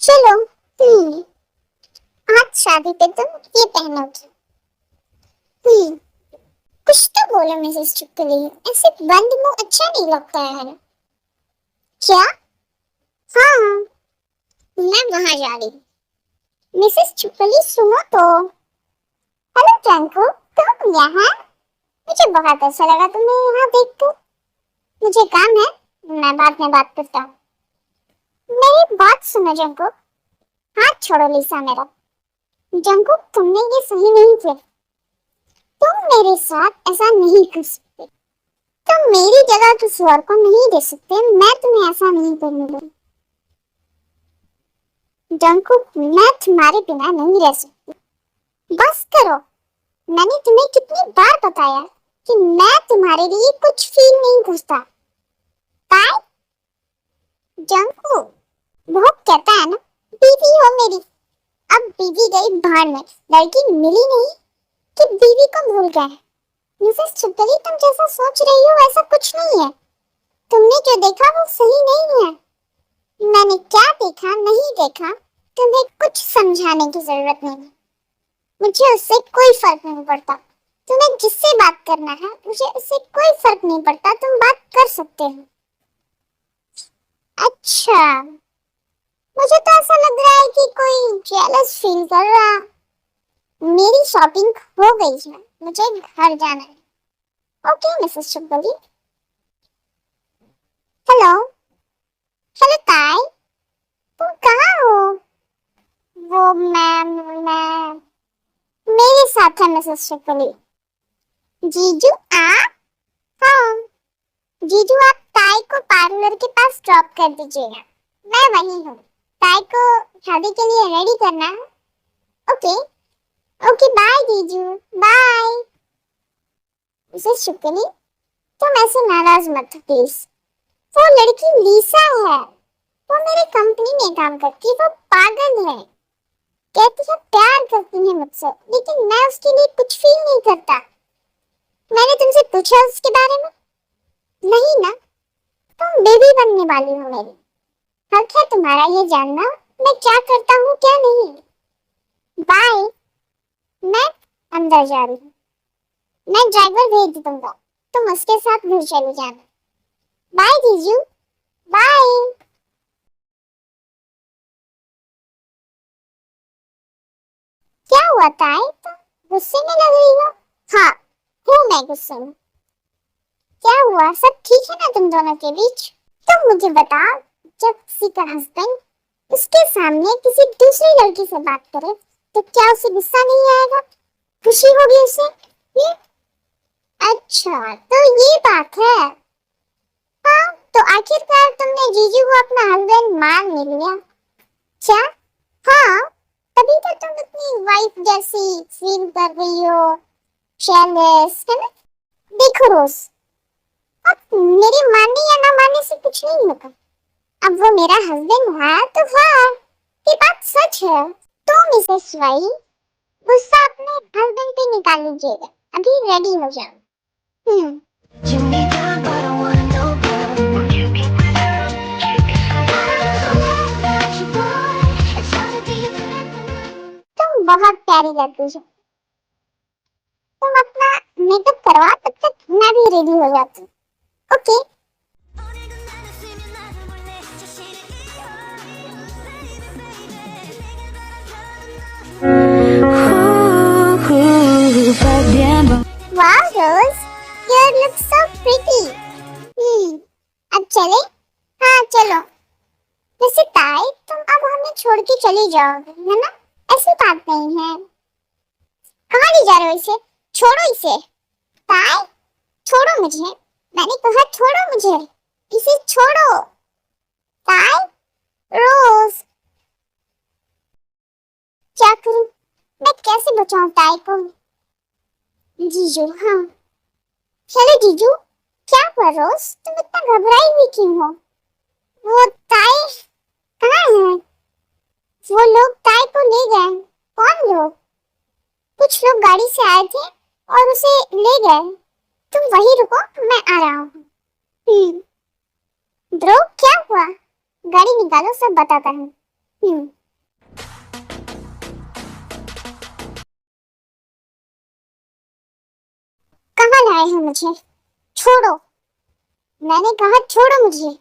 चलो। आज शादी पे तुम ये पहनोगी। कुछ तो बोलो मिसेस चुटकुली, ऐसे बंद मुंह अच्छा नहीं लगता है। क्या? हाँ, मैं वहां जा रही हूँ। मिसेस चुटकुली सुनो तो। हेलो टैंको, तुम यहाँ? मुझे बहुत अच्छा लगा तुम्हें यहाँ देख कर। मुझे काम है, मैं बाद में बात करता हूँ। मेरी बात सुनो जंको। हाथ छोड़ो लिसा मेरा। जंको, तुमने ये सही नहीं किया। तुम मेरे साथ ऐसा नहीं कर सकते। तुम मेरी जगह किसी और को नहीं दे सकते। मैं तुम्हें ऐसा नहीं करने दूंगी। जंको, मैं तुम्हारे बिना नहीं रह सकती। बस करो। मैंने तुम्हें कितनी बार बताया कि मैं तुम्हारे लिए कुछ फील नहीं करता। काय? जंको, बहुत कहता है ना, बीवी हो मेरी। अब बीवी गई भाड़ में, लड़की मिली नहीं कि बीवी को भूल गए। मिसेस चुटकुली, तुम जैसा सोच रही हो वैसा कुछ नहीं है। तुमने जो देखा वो सही नहीं है। मैंने क्या देखा नहीं देखा तुम्हें कुछ समझाने की जरूरत नहीं है। मुझे उससे कोई फर्क नहीं पड़ता। तुम्हें जिससे बात करना है मुझे उससे कोई फर्क नहीं पड़ता, तुम बात कर सकते हो। अच्छा, मुझे तो ऐसा लग रहा है कि कोई जेलस फील कर रहा। मेरी शॉपिंग हो गई है, मुझे घर जाना है। Okay Mrs Chutkuli. Hello. Hello ताई, तुम कहाँ हो? वो मैं मेरे साथ है मिसेस चुटकुली। जीजू आप? हाँ। जीजू, आप ताई को पार्लर के पास ड्रॉप कर दीजिएगा। मैं वही हूँ। ताई को शादी के लिए रेडी करना है। ओके। ओके बाय जीजू। बाय। मिसेस चुटकुली, तुम ऐसे नाराज मत हो प्लीज। वो लड़की लीसा है। वो मेरे कंपनी में काम करती है। वो पागल है। कहती है प्यार करती है मुझसे, लेकिन मैं उसके लिए कुछ फील नहीं करता। मैंने तुमसे पूछा उसके बारे में? नहीं ना। तुम बेबी बनने वाली हो मेरी। हक है तुम्हारा ये जानना मैं क्या करता हूँ क्या नहीं। बाय। मैं अंदर जा रही हूँ। मैं ड्राइवर भेज दूंगा, तुम उसके साथ घर चले जाना। बाय जीजू। बाय। क्या हुआ ताई, तुम गुस्से में लग रही हो? हाँ, हूँ मैं गुस्से में। क्या हुआ, सब ठीक है ना तुम दोनों के बीच? तुम मुझे बताओ, जब किसी का हस्बैंड उसके सामने किसी दूसरी लड़की से बात करे तो क्या उसे गुस्सा नहीं आएगा? खुशी होगी उसे? ये? अच्छा, तो ये बात है। हाँ, तो आखिरकार तुमने जीजू को अपना हस्बैंड मान नहीं लिया क्या? हाँ, तभी तो तुम अपनी वाइफ जैसी फील कर रही हो, जेलस है ना? देखो रोज, अब मेरे मानने या ना मानने से कुछ नहीं होगा। अब वो मेरा हस्बैंड है तो हाँ, ये बात सच है। तो मिसेस वाई, गुस्सा अपने हस्बैंड पे निकाल लीजिएगा। अभी रेडी हो जाओ। तुम बहुत प्यारी लगती हो। तुम अपना मेकअप करवा, तब तक मैं भी रेडी हो जाती हूँ। ओके। वाह रोज, योर लुक सो प्रिटी। अब चले? हाँ चलो। वैसे ताई, तुम अब हमें छोड़ के चली जाओगे है ना? ऐसी बात नहीं है। कहाँ ले जा रहे हो इसे? छोड़ो इसे। ताई, छोड़ो मुझे। मैंने कहा छोड़ो मुझे। इसे छोड़ो। ताई, रोज, क्या करूं? मैं कैसे बचाऊं ताई को? जीजू, हाँ। चलो जीजू, क्या हुआ रोज, तुम इतना घबराई हुई क्यों हो? वो ताई कहाँ है? वो लोग ताई को ले गए। कौन लोग? कुछ लोग गाड़ी से आए थे और उसे ले गए। तुम वहीं रुको, मैं आ रहा हूँ। ब्रो, क्या हुआ? गाड़ी निकालो, सब बताता हूँ। रहे हो मुझे? छोड़ो, मैंने कहा छोड़ो मुझे।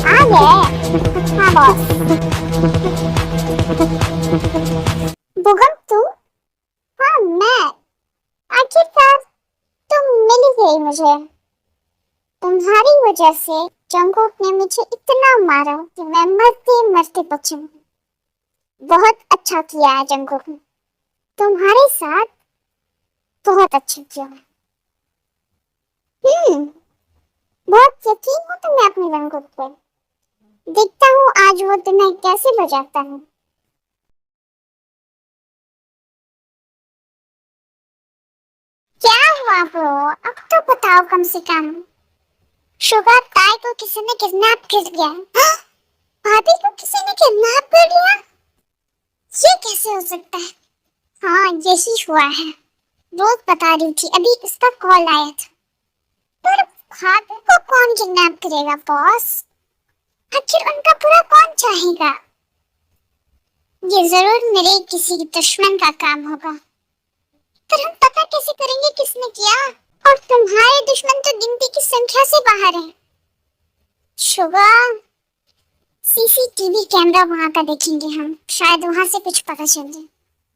आ गए? हाँ बॉस। बुगम तू? हाँ मैं। आखिरकार तुम मिल गई मुझे। तुम्हारी वजह से जंगकोक ने मुझे इतना मारा कि मैं मरते मरते बची। बहुत अच्छा किया है जंगकोक ने, तुम्हारे साथ बहुत अच्छा किया। बहुत यकीन है तुम्हें अपने जंगकोक पर। देखता हूँ आज वो तुम्हें कैसे बजाता है। क्या हुआ ब्रो? अब तो बताओ कम से कम। शुगर ताई को किसी ने किडनैप कर लिया। हाँ? भाभी को किसी ने किडनैप कर लिया? ये कैसे हो सकता है? हाँ यही हुआ है। रोज बता रही थी, अभी इसका कॉल आया था। पर भाभी को कौन किडनैप करेगा बॉस? आखिर उनका पूरा कौन चाहेगा? ये जरूर मेरे किसी दुश्मन का काम होगा। पर हम पता कैसे करेंगे किसने किया? और तुम्हारे दुश्मन तो गिनती की संख्या से बाहर है। शुगर, सीसीटीवी कैमरा वहां का देखेंगे हम, शायद वहां से कुछ पता चल जाए।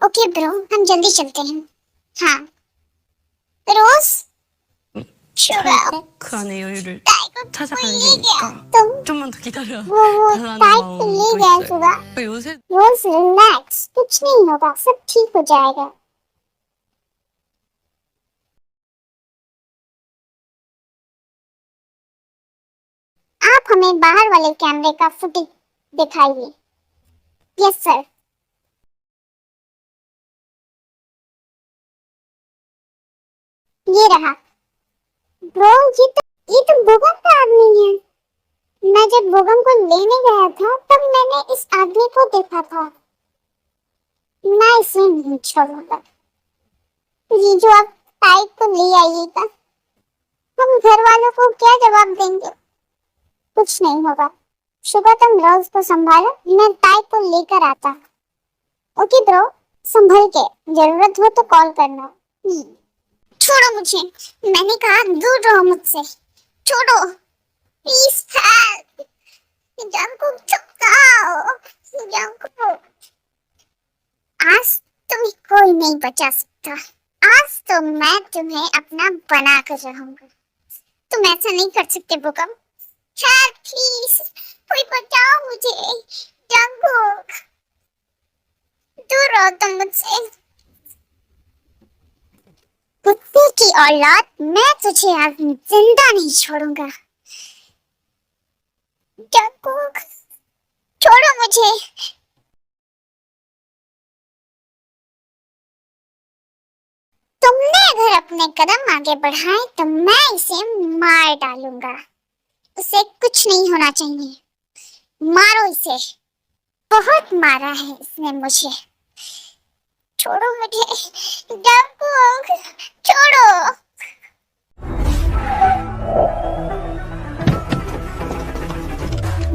ओके ब्रो, हम जल्दी चलते हैं। हाँ रोज, शुगर 그 안에 여유를 ताई को 찾아가는 ले गया। 길이니까 좀만 더 기다려 वो 달라는 ताई को ले 마음도 गया 있어요. शुगर। 요새 रोज रिलैक्स, कुछ नहीं होगा, सब ठीक हो जाएगा। आप हमें बाहर वाले कैमरे का फुटेज दिखाइए। Yes sir. ये रहा। ब्रो ये तो बुगम का आदमी है। मैं जब बुगम को लेने गया था तब मैंने इस आदमी को देखा था। मैं इसे नहीं छोड़ूंगा। ये जो आप ताई को ले आइएगा, हम घर वालों को क्या जवाब देंगे? कुछ नहीं होगा। सुबह तुम रोज को संभालो, मैं ताई को लेकर आता। ओके ब्रो, संभल के, जरूरत हो तो कॉल करना। छोड़ो मुझे, मैंने कहा दूर रहो मुझसे। छोड़ो प्लीज, हेल्प। जंगकुक चुकाओ, जंगकुक। आज तुम्हें कोई नहीं बचा सकता। आज तो मैं तुम्हें अपना बना कर रहूंगा। तुम ऐसा नहीं कर सकते बुगम। हेल्प प्लीज, कोई बचाओ मुझे। जंगकुक, दूर रहो तुम मुझसे। कुत्ते की औलाद, मैं तुझे आज जिंदा नहीं छोड़ूंगा। जंगकुक, छोड़ो मुझे। तुमने अगर अपने कदम आगे बढ़ाए तो मैं इसे मार डालूंगा। उसे कुछ नहीं होना चाहिए। मारो इसे, बहुत मारा है इसने मुझे। छोड़ो मुझे जंगकुक, छोड़ो।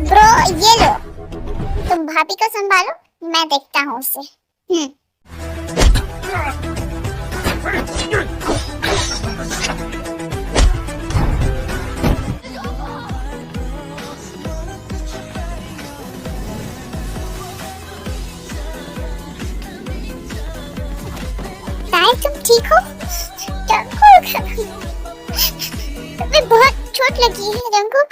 ब्रो ये लो, तुम भाभी को संभालो, मैं देखता हूँ उसे। ताई तुम ठीक हो? जंगकुक, तुम्हें बहुत चोट लगी है जंगकुक,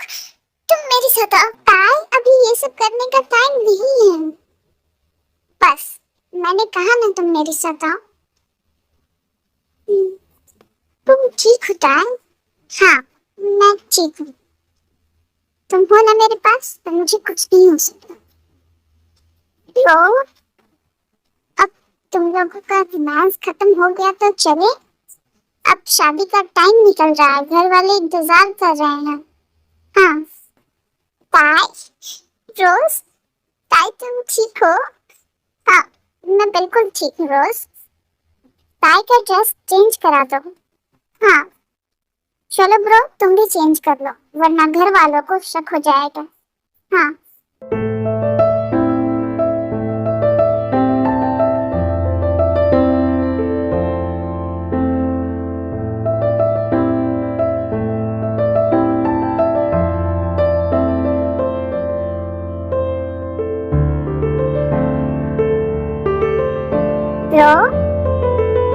तुम मेरे साथ आओ। ताई अभी ये सब करने का टाइम नहीं है। बस मैंने कहा ना, तुम मेरे साथ आओ। तुम ठीक हो ताई? हाँ मैं ठीक हूँ। तुम हो ना मेरे पास, तो मुझे कुछ नहीं हो सकता। तो अब तुम लोगों का रोमांस खत्म हो गया तो चले। अब शादी का टाइम निकल रहा है, घर वाले इंतजार कर रहे हैं। हाँ ताई, रोज, ताई तुम ठीक हो? हाँ मैं बिल्कुल ठीक हूँ रोज। ताई का ड्रेस चेंज करा दो। हाँ चलो ब्रो, तुम भी चेंज कर लो, वरना घर वालों को शक हो जाएगा। हाँ। ब्रो,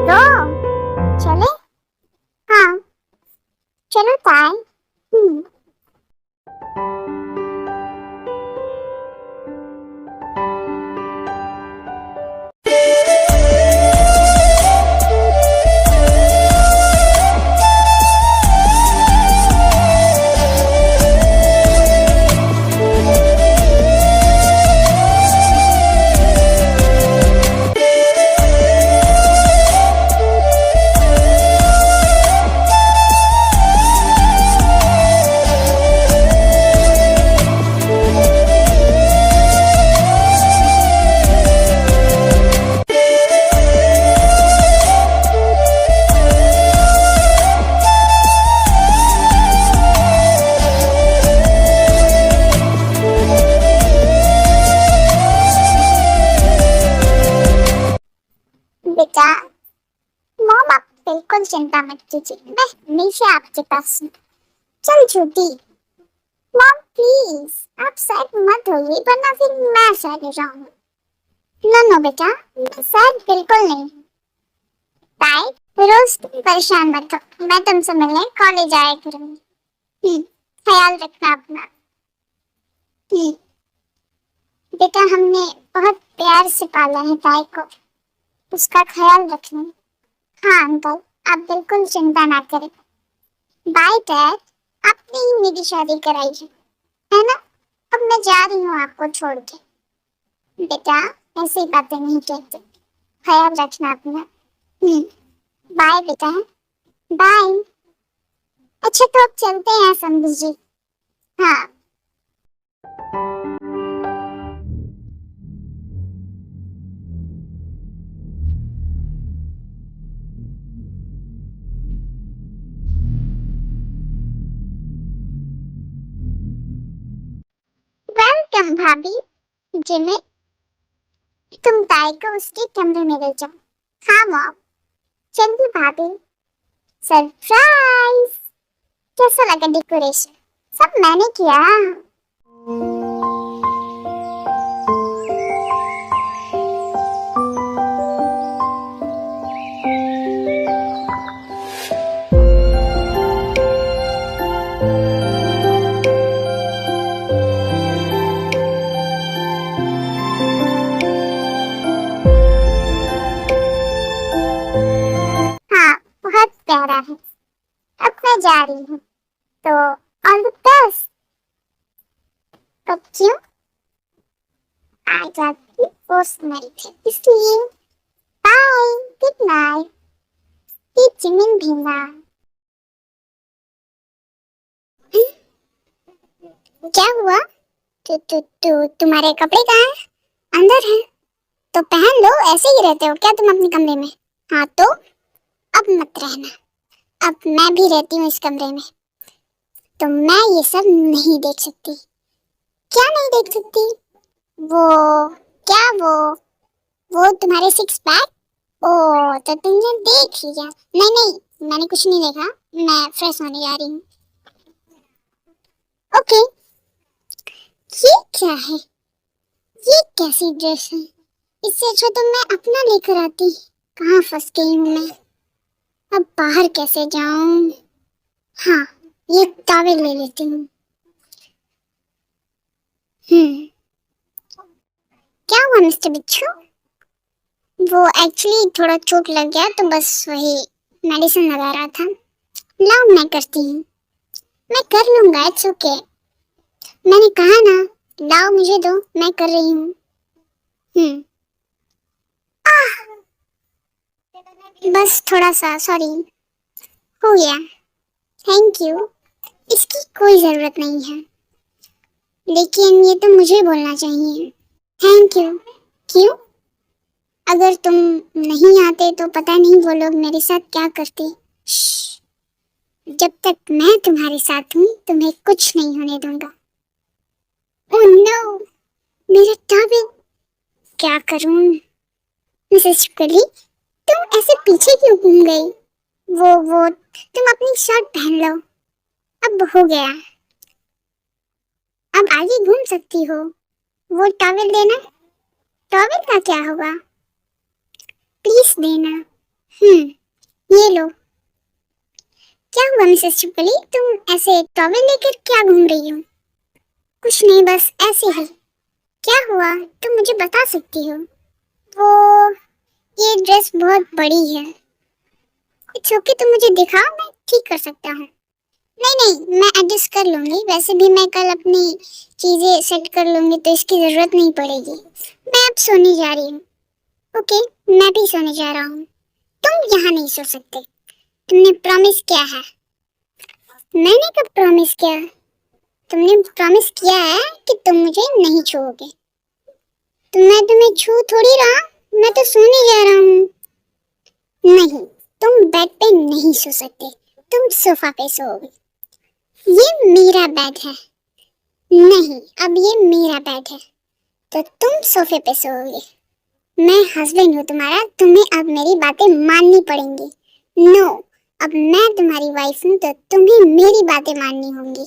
ब्रो, चले? हाँ, चलो ताई। बेटा, मॉम आप बिल्कुल चिंता मत कीजिए, मैं हमेशा आपके पास हूँ। चल झूठी, मॉम प्लीज आप सैड मत होइए, वरना फिर मैं सैड हो जाऊंगी। नो नो बेटा, मैं सैड बिल्कुल नहीं। ताई, रोज तुम परेशान मत हो, मैं तुमसे मिलने कॉलेज आया करूंगी। ख्याल रखना अपना। बेटा, हमने बहुत प्यार से पाला है ताई को, उसका ख्याल रखना। हाँ अंकल, आप बिल्कुल चिंता ना करें। बाय डैड, आपने ही मेरी शादी कराई है ना? अब मैं जा रही हूँ आपको छोड़ के। बेटा, ऐसी बातें नहीं कहते, ख्याल रखना अपना। बाय बेटा, बाय। अच्छा तो अब चलते हैं समझी जी। हाँ। वेलकम भाभी। जिन्हें तुम ताई को उसके कमरे में ले जाओ। हाँ मॉम। चलिए भाभी। सरप्राइज। कैसा लगा डेकोरेशन? सब मैंने किया। हाँ, बहुत प्यारा है। अब मैं जा रही हूँ, तो ऑल द बेस्ट। तो क्यों? आज आपकी पोस्ट नाइट है इसलिए। Bye, good night. Jimin Bhima. क्या हुआ? तुम्हारे कपड़े कहाँ हैं? अंदर हैं। तो पहन लो, ऐसे ही रहते हो क्या तुम अपने कमरे में? हाँ तो अब मत रहना, अब मैं भी रहती हूँ इस कमरे में, तो मैं ये सब नहीं देख सकती। क्या नहीं देख सकती? वो क्या वो तुम्हारे सिक्स पैक? ओ तो तुमने देख लिया। नहीं नहीं, मैंने कुछ नहीं देखा, मैं फ्रेश होने जा रही हूँ। ओके। ये क्या है? ये कैसी ड्रेस है? इससे अच्छा तो मैं अपना लेकर आती। कहाँ फंस गई हूँ मैं? अब बाहर कैसे जाऊं? हाँ, ये टॉवेल ले लेती हूँ। क्या हुआ मिस्टर बिच्छू? वो एक्चुअली थोड़ा चोट लग गया, तो बस वही मेडिसिन लगा रहा था। लाओ मैं करती हूँ। मैं कर लूंगा, इट्स ओके। मैंने कहा ना, लाओ मुझे दो, मैं कर रही हूँ। बस थोड़ा सा, सॉरी। हो गया। Thank you. इसकी कोई जरूरत नहीं है, लेकिन ये तो मुझे बोलना चाहिए। Thank you. क्यों? अगर तुम नहीं आते तो पता नहीं वो लोग मेरे साथ क्या करते। जब तक मैं तुम्हारे साथ हूँ तुम्हें कुछ नहीं होने दूंगा। ओह नो, मेरा टॉवेल, क्या करूं? मिसेस चिपकली, तुम ऐसे पीछे क्यों घूम गई? वो तुम अपनी शर्ट पहन लो। अब हो गया, अब आगे घूम सकती हो। वो टॉवेल देना। टॉवेल का क्या होगा? प्लीज देना। ये लो। क्या हुआ मिसेस चिपकली, तुम ऐसे टॉवेल लेकर क्या घूम रही हो? कुछ नहीं, बस ऐसे ही। क्या हुआ, तुम मुझे बता सकती हो? वो ये ड्रेस बहुत बड़ी है। इट्स ओके, तुम मुझे दिखाओ, मैं ठीक कर सकता हूँ। नहीं नहीं, मैं एडजस्ट कर लूंगी। वैसे भी मैं कल अपनी चीजें सेट कर लूंगी तो इसकी जरूरत नहीं पड़ेगी। मैं अब सोने जा रही हूँ। ओके, मैं भी सोने जा रहा हूँ। तुम यहाँ नहीं सो सकते, तुमने प्रॉमिस किया है। मैंने कब प्रॉमिस किया? तुमने प्रॉमिस किया है कि तुम मुझे नहीं छूओगे। तो मैं तुम्हें छू थोड़ी रहा, मैं तो सोने जा रहा हूँ। नहीं, तुम बेड पे नहीं सो सकते, तुम सोफा पे सोओगे। ये मेरा बेड है। नहीं, अब ये मेरा बेड है, तो तुम सोफे पे सोओगे। मैं हस्बैंड हूँ तुम्हारा, तुम्हें अब मेरी बातें माननी पड़ेंगी। नो, अब मैं तुम्हारी वाइफ हूँ तो तुम्हें मेरी बातें माननी होंगी।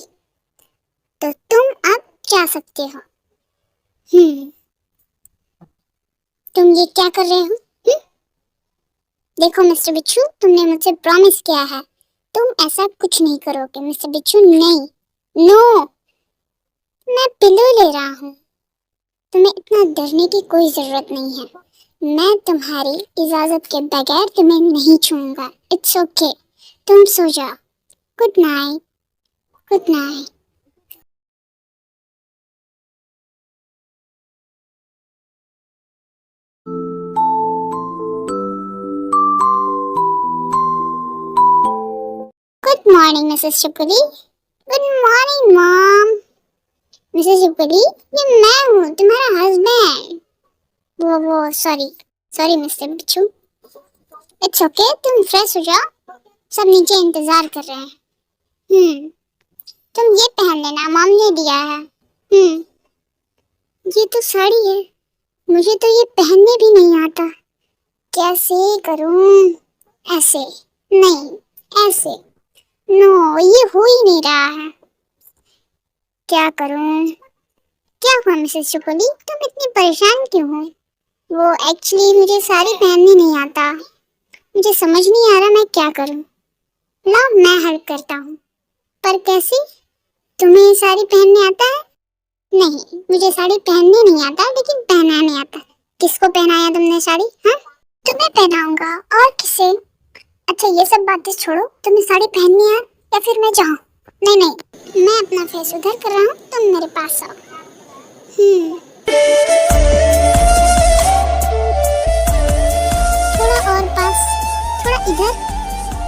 तो तुम अब जा सकते हो। तुम ये क्या कर रहे हो? देखो मिस्टर बिच्छू, तुमने मुझसे प्रॉमिस किया है, तुम ऐसा कुछ नहीं करोगे। मिस्टर बिच्छू, नहीं। नो, मैं पिलो ले रहा हूँ। तुम्हें इतना डरने की कोई जरूरत नहीं है। मैं तुम्हारी इजाजत के बगैर तुम्हें नहीं छूऊंगा। इट्स ओके, तुम सो जाओ। Good night, good night. Good morning Mrs Chipkali. Good morning mom. Mrs Chipkali, ये मैं हूँ तुम्हारा हस्बैंड। वो sorry sorry mister Bichchhu. It's okay, तुम फ्रेश हो जाओ, सब नीचे इंतजार कर रहे हैं। तुम ये पहन लेना, मॉम ने दिया है। ये तो साड़ी है, मुझे तो ये पहनने भी नहीं आता। कैसे करूं? ऐसे नहीं, ऐसे। नो, ये हो ही नहीं रहा है। क्या करूं? क्या हुआ मिसेस चुपली, तुम इतनी परेशान क्यों हो? वो एक्चुअली मुझे साड़ी पहनने नहीं आता, मुझे समझ नहीं आ रहा मैं क्या करूं। लाओ मैं हेल्प करता हूँ। पर कैसे? तुम्हें साड़ी पहनने आता है? नहीं, मुझे साड़ी पहनने नहीं आता, लेकिन पहनाने आता। किसको पहनाया तुमने साड़ी? हाँ, तुम्हें पहनाऊंगा, और किसे? अच्छा ये सब बातें छोड़ो, तुम्हें साड़ी पहननी है या फिर मैं जाऊँ? नहीं नहीं, मैं अपना फेस उधर कर रहा हूँ, तुम मेरे पास आओ। थोड़ा और पास, थोड़ा इधर,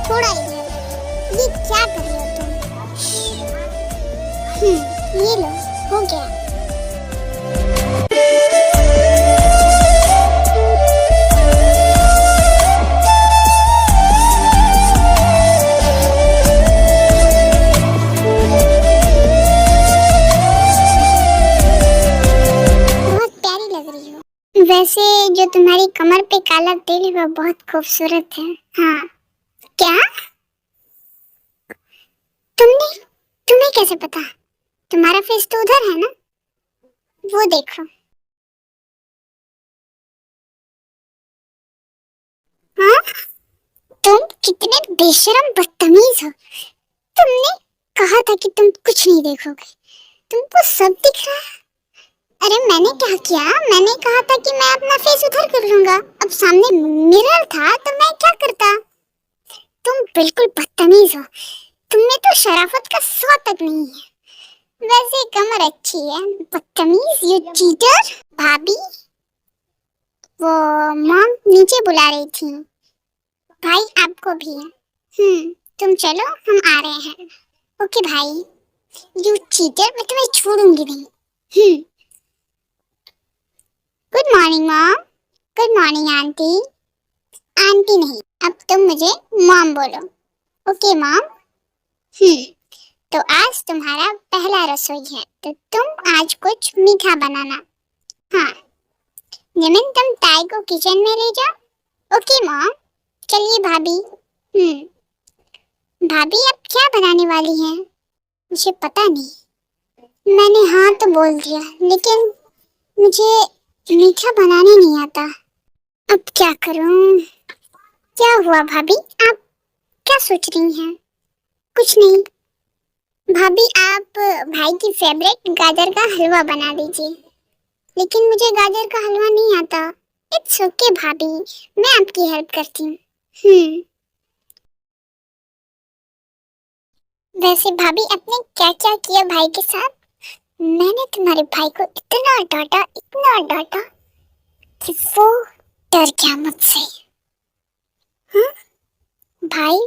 थोड़ा इधर। ये क्या कर रहे हो तुम? ये लो, हो गया। बहुत प्यारी लग रही हो। वैसे जो तुम्हारी कमर पे काला तिल है वो बहुत खूबसूरत है। हाँ। क्या? तुमने तुम्हें कैसे पता? तुम्हारा फेस तो उधर है ना, वो देखो। हाँ, तुम कितने बेशरम बदतमीज हो। तुमने कहा था कि तुम कुछ नहीं देखोगे, तुमको सब दिख रहा है। अरे मैंने क्या किया? मैंने कहा था कि मैं अपना फेस उधर कर लूंगा। अब सामने मिरर था तो मैं क्या करता? तुम बिल्कुल बदतमीज हो, तुमने तो शराफत का सौ तक नहीं है। वैसे कमर अच्छी है, बदतमीज, यू चीटर। भाभी, वो मॉम नीचे बुला रही थी। भाई आपको भी है। तुम चलो, हम आ रहे हैं। ओके भाई। यू चीटर, मैं तुम्हें छोड़ूंगी नहीं। Good morning mom. Good morning aunty. Aunty नहीं, अब तुम मुझे मॉम बोलो। Okay mom. तो आज तुम्हारा पहला रसोई है, तो तुम आज कुछ मीठा बनाना। हाँ, जिमिन तुम ताई को किचन में ले जाओ। Okay mom. चलिए भाभी। भाभी अब क्या बनाने वाली हैं? मुझे पता नहीं। मैंने हाँ तो बोल दिया, लेकिन मुझे मीठा बनाने नहीं आता। अब क्या करूं? क्या हुआ भाभी, आप क्या सोच रही हैं? कुछ नहीं भाभी, आप भाई की फेवरेट गाजर का हलवा बना दीजिए। लेकिन मुझे गाजर का हलवा नहीं आता। इट्स ओके भाभी, मैं आपकी हेल्प करती हूँ। वैसे भाभी, आपने क्या क्या किया भाई के साथ? मैंने तुम्हारे भाई को इतना डांटा कि वो डर गया मुझसे। हाँ? भाई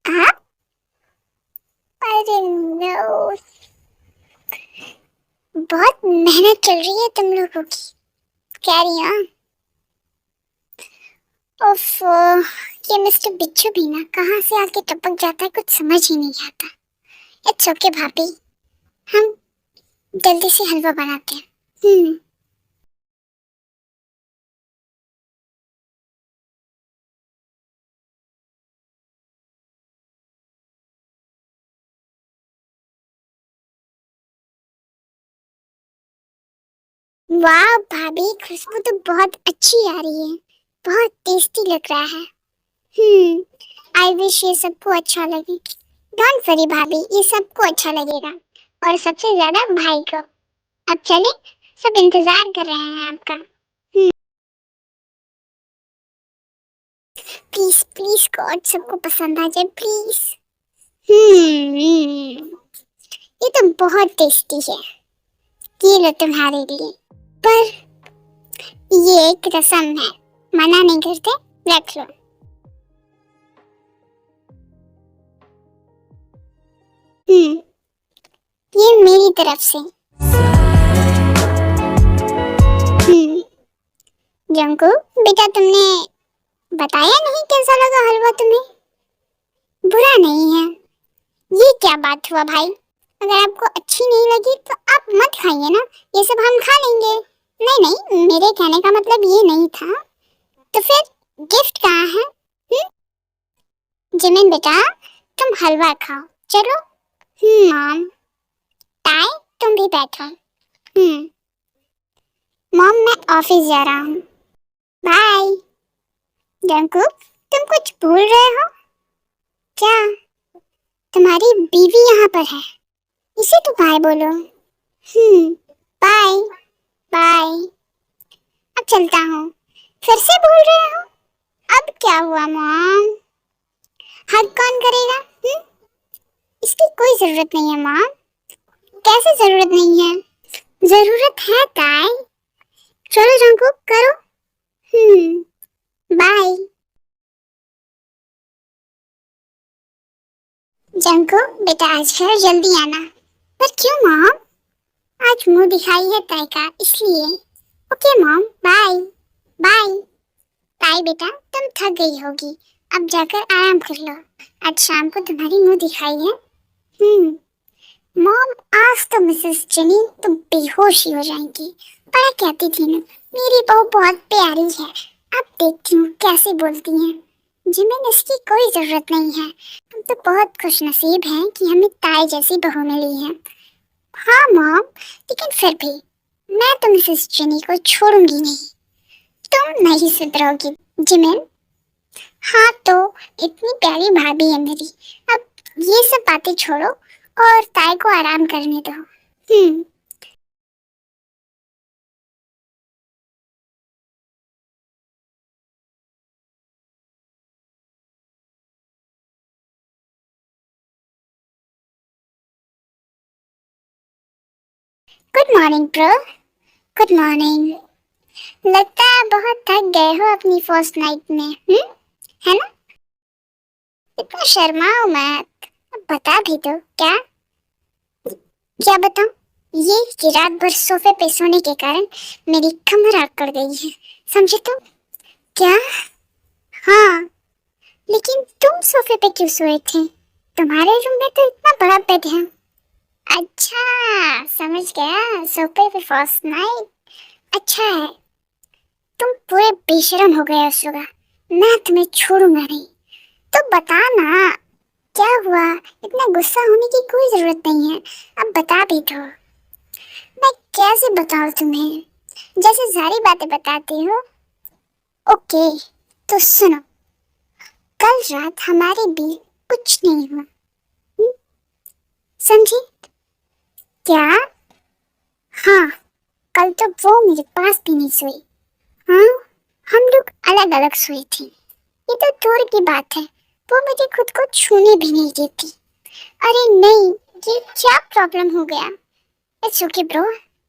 आप? अरे नो, बहुत मेहनत चल रही है तुम लोगों की। Carry on. उफ, ये मिस्टर बिच्छू भी ना कहाँ से आके टपक जाता है, कुछ समझ ही नहीं आता। इट्स ओके भाभी, हम जल्दी से हलवा बनाते हैं। वाह भाभी, खुशबू तो बहुत अच्छी आ रही है, बहुत टेस्टी लग रहा है। आई विश ये सबको अच्छा लगे। डोंट वरी भाभी, ये सबको अच्छा लगेगा, और सबसे ज्यादा भाई को। अब चले, सब इंतजार कर रहे हैं आपका। प्लीज प्लीज गॉड, सबको पसंद आ जाए प्लीज। ये तो बहुत टेस्टी है, ये लो तुम्हारे लिए। पर ये एक रस्म है, मना नहीं करते, रख लो। ये मेरी तरफ से। जंकुक बेटा, तुमने बताया नहीं कैसा लगा हलवा तुम्हें? बुरा नहीं है। ये क्या बात हुआ भाई, अगर आपको अच्छी नहीं लगी तो आप मत खाइए ना, ये सब हम खा लेंगे। नहीं नहीं, मेरे कहने का मतलब ये नहीं था। तो फिर गिफ्ट कहाँ है? जिमिन बेटा, तुम हलवा खाओ चलो। मॉम। ताई, तुम भी बैठो। मॉम, मैं ऑफिस जा रहा हूँ, बाय। जंकुक, तुम कुछ भूल रहे हो क्या? तुम्हारी बीवी यहाँ पर है, इसे तो बाय बोलो। Bye bye. अब चलता हूँ। फिर से बोल रहे हो? अब क्या हुआ मॉम? हग कौन करेगा? इसकी कोई जरूरत नहीं है मॉम। कैसे जरूरत नहीं है? जरूरत है ताई। चलो जंकुक, करो। बाय। जंकुक बेटा, आज फिर जल्दी आना। पर क्यों मॉम? आज मुंह दिखाई है ताई का, इसलिए। Okay mom, bye bye. ताई बेटा, तुम थक गई होगी, अब जाकर आराम कर लो। आज शाम को तुम्हारी मुंह दिखाई है। मॉम, आज तो मिसेस जेनी तुम बेहोश ही हो जाएंगी। बड़ा कहती थी ना, मेरी बहू बहुत प्यारी है। अब देखती हूँ कैसे बोलती हैं। जिमिन, इसकी कोई जरूरत नहीं है। हम तो बहुत खुशनसीब हैं कि हमें ताई जैसी बहू मिली है। हाँ मॉम, लेकिन फिर भी मैं तो मिसेस जेनी को छोड़ूंगी नहीं। तुम नहीं सुधरोगी जिमिन। हाँ तो इतनी प्यारी भाभी है मेरी। अब ये सब बातें छोड़ो और ताई को आराम करने दो। Good morning bro. Good morning. लगता है बहुत थक गए हो अपनी फर्स्ट नाइट में, है ना? इतना शर्माओ मत, अब बता भी दो। क्या क्या बताऊं? ये कि रात भर सोफे पे सोने के कारण मेरी कमर आकड़ गई है, समझे तुम? क्या? हाँ, लेकिन तुम सोफे पे क्यों सोए थे? तुम्हारे रूम में तो इतना बड़ा बेड है। अच्छा समझ गया, सोफे पे फर्स्ट नाइट। अच्छा है, तुम पूरे बेशरम हो गए हो सुगा, मैं तुम्हें छोड़ूंगा नहीं। तो बता ना क्या हुआ, इतना गुस्सा होने की कोई जरूरत नहीं है, अब बता भी दो। मैं कैसे बताऊं तुम्हें, जैसे सारी बातें बताती हो। ओके तो सुनो, कल रात हमारे बीच कुछ नहीं हुआ, हम्म? समझी क्या? हाँ, कल तो वो मेरे पास भी नहीं सोई। हाँ, हम लोग अलग अलग सोए थे। ये तो दूर की बात है, वो मुझे खुद को छूने भी नहीं देती। अरे नहीं, ये क्या प्रॉब्लम हो गया? इट्स ओके ब्रो,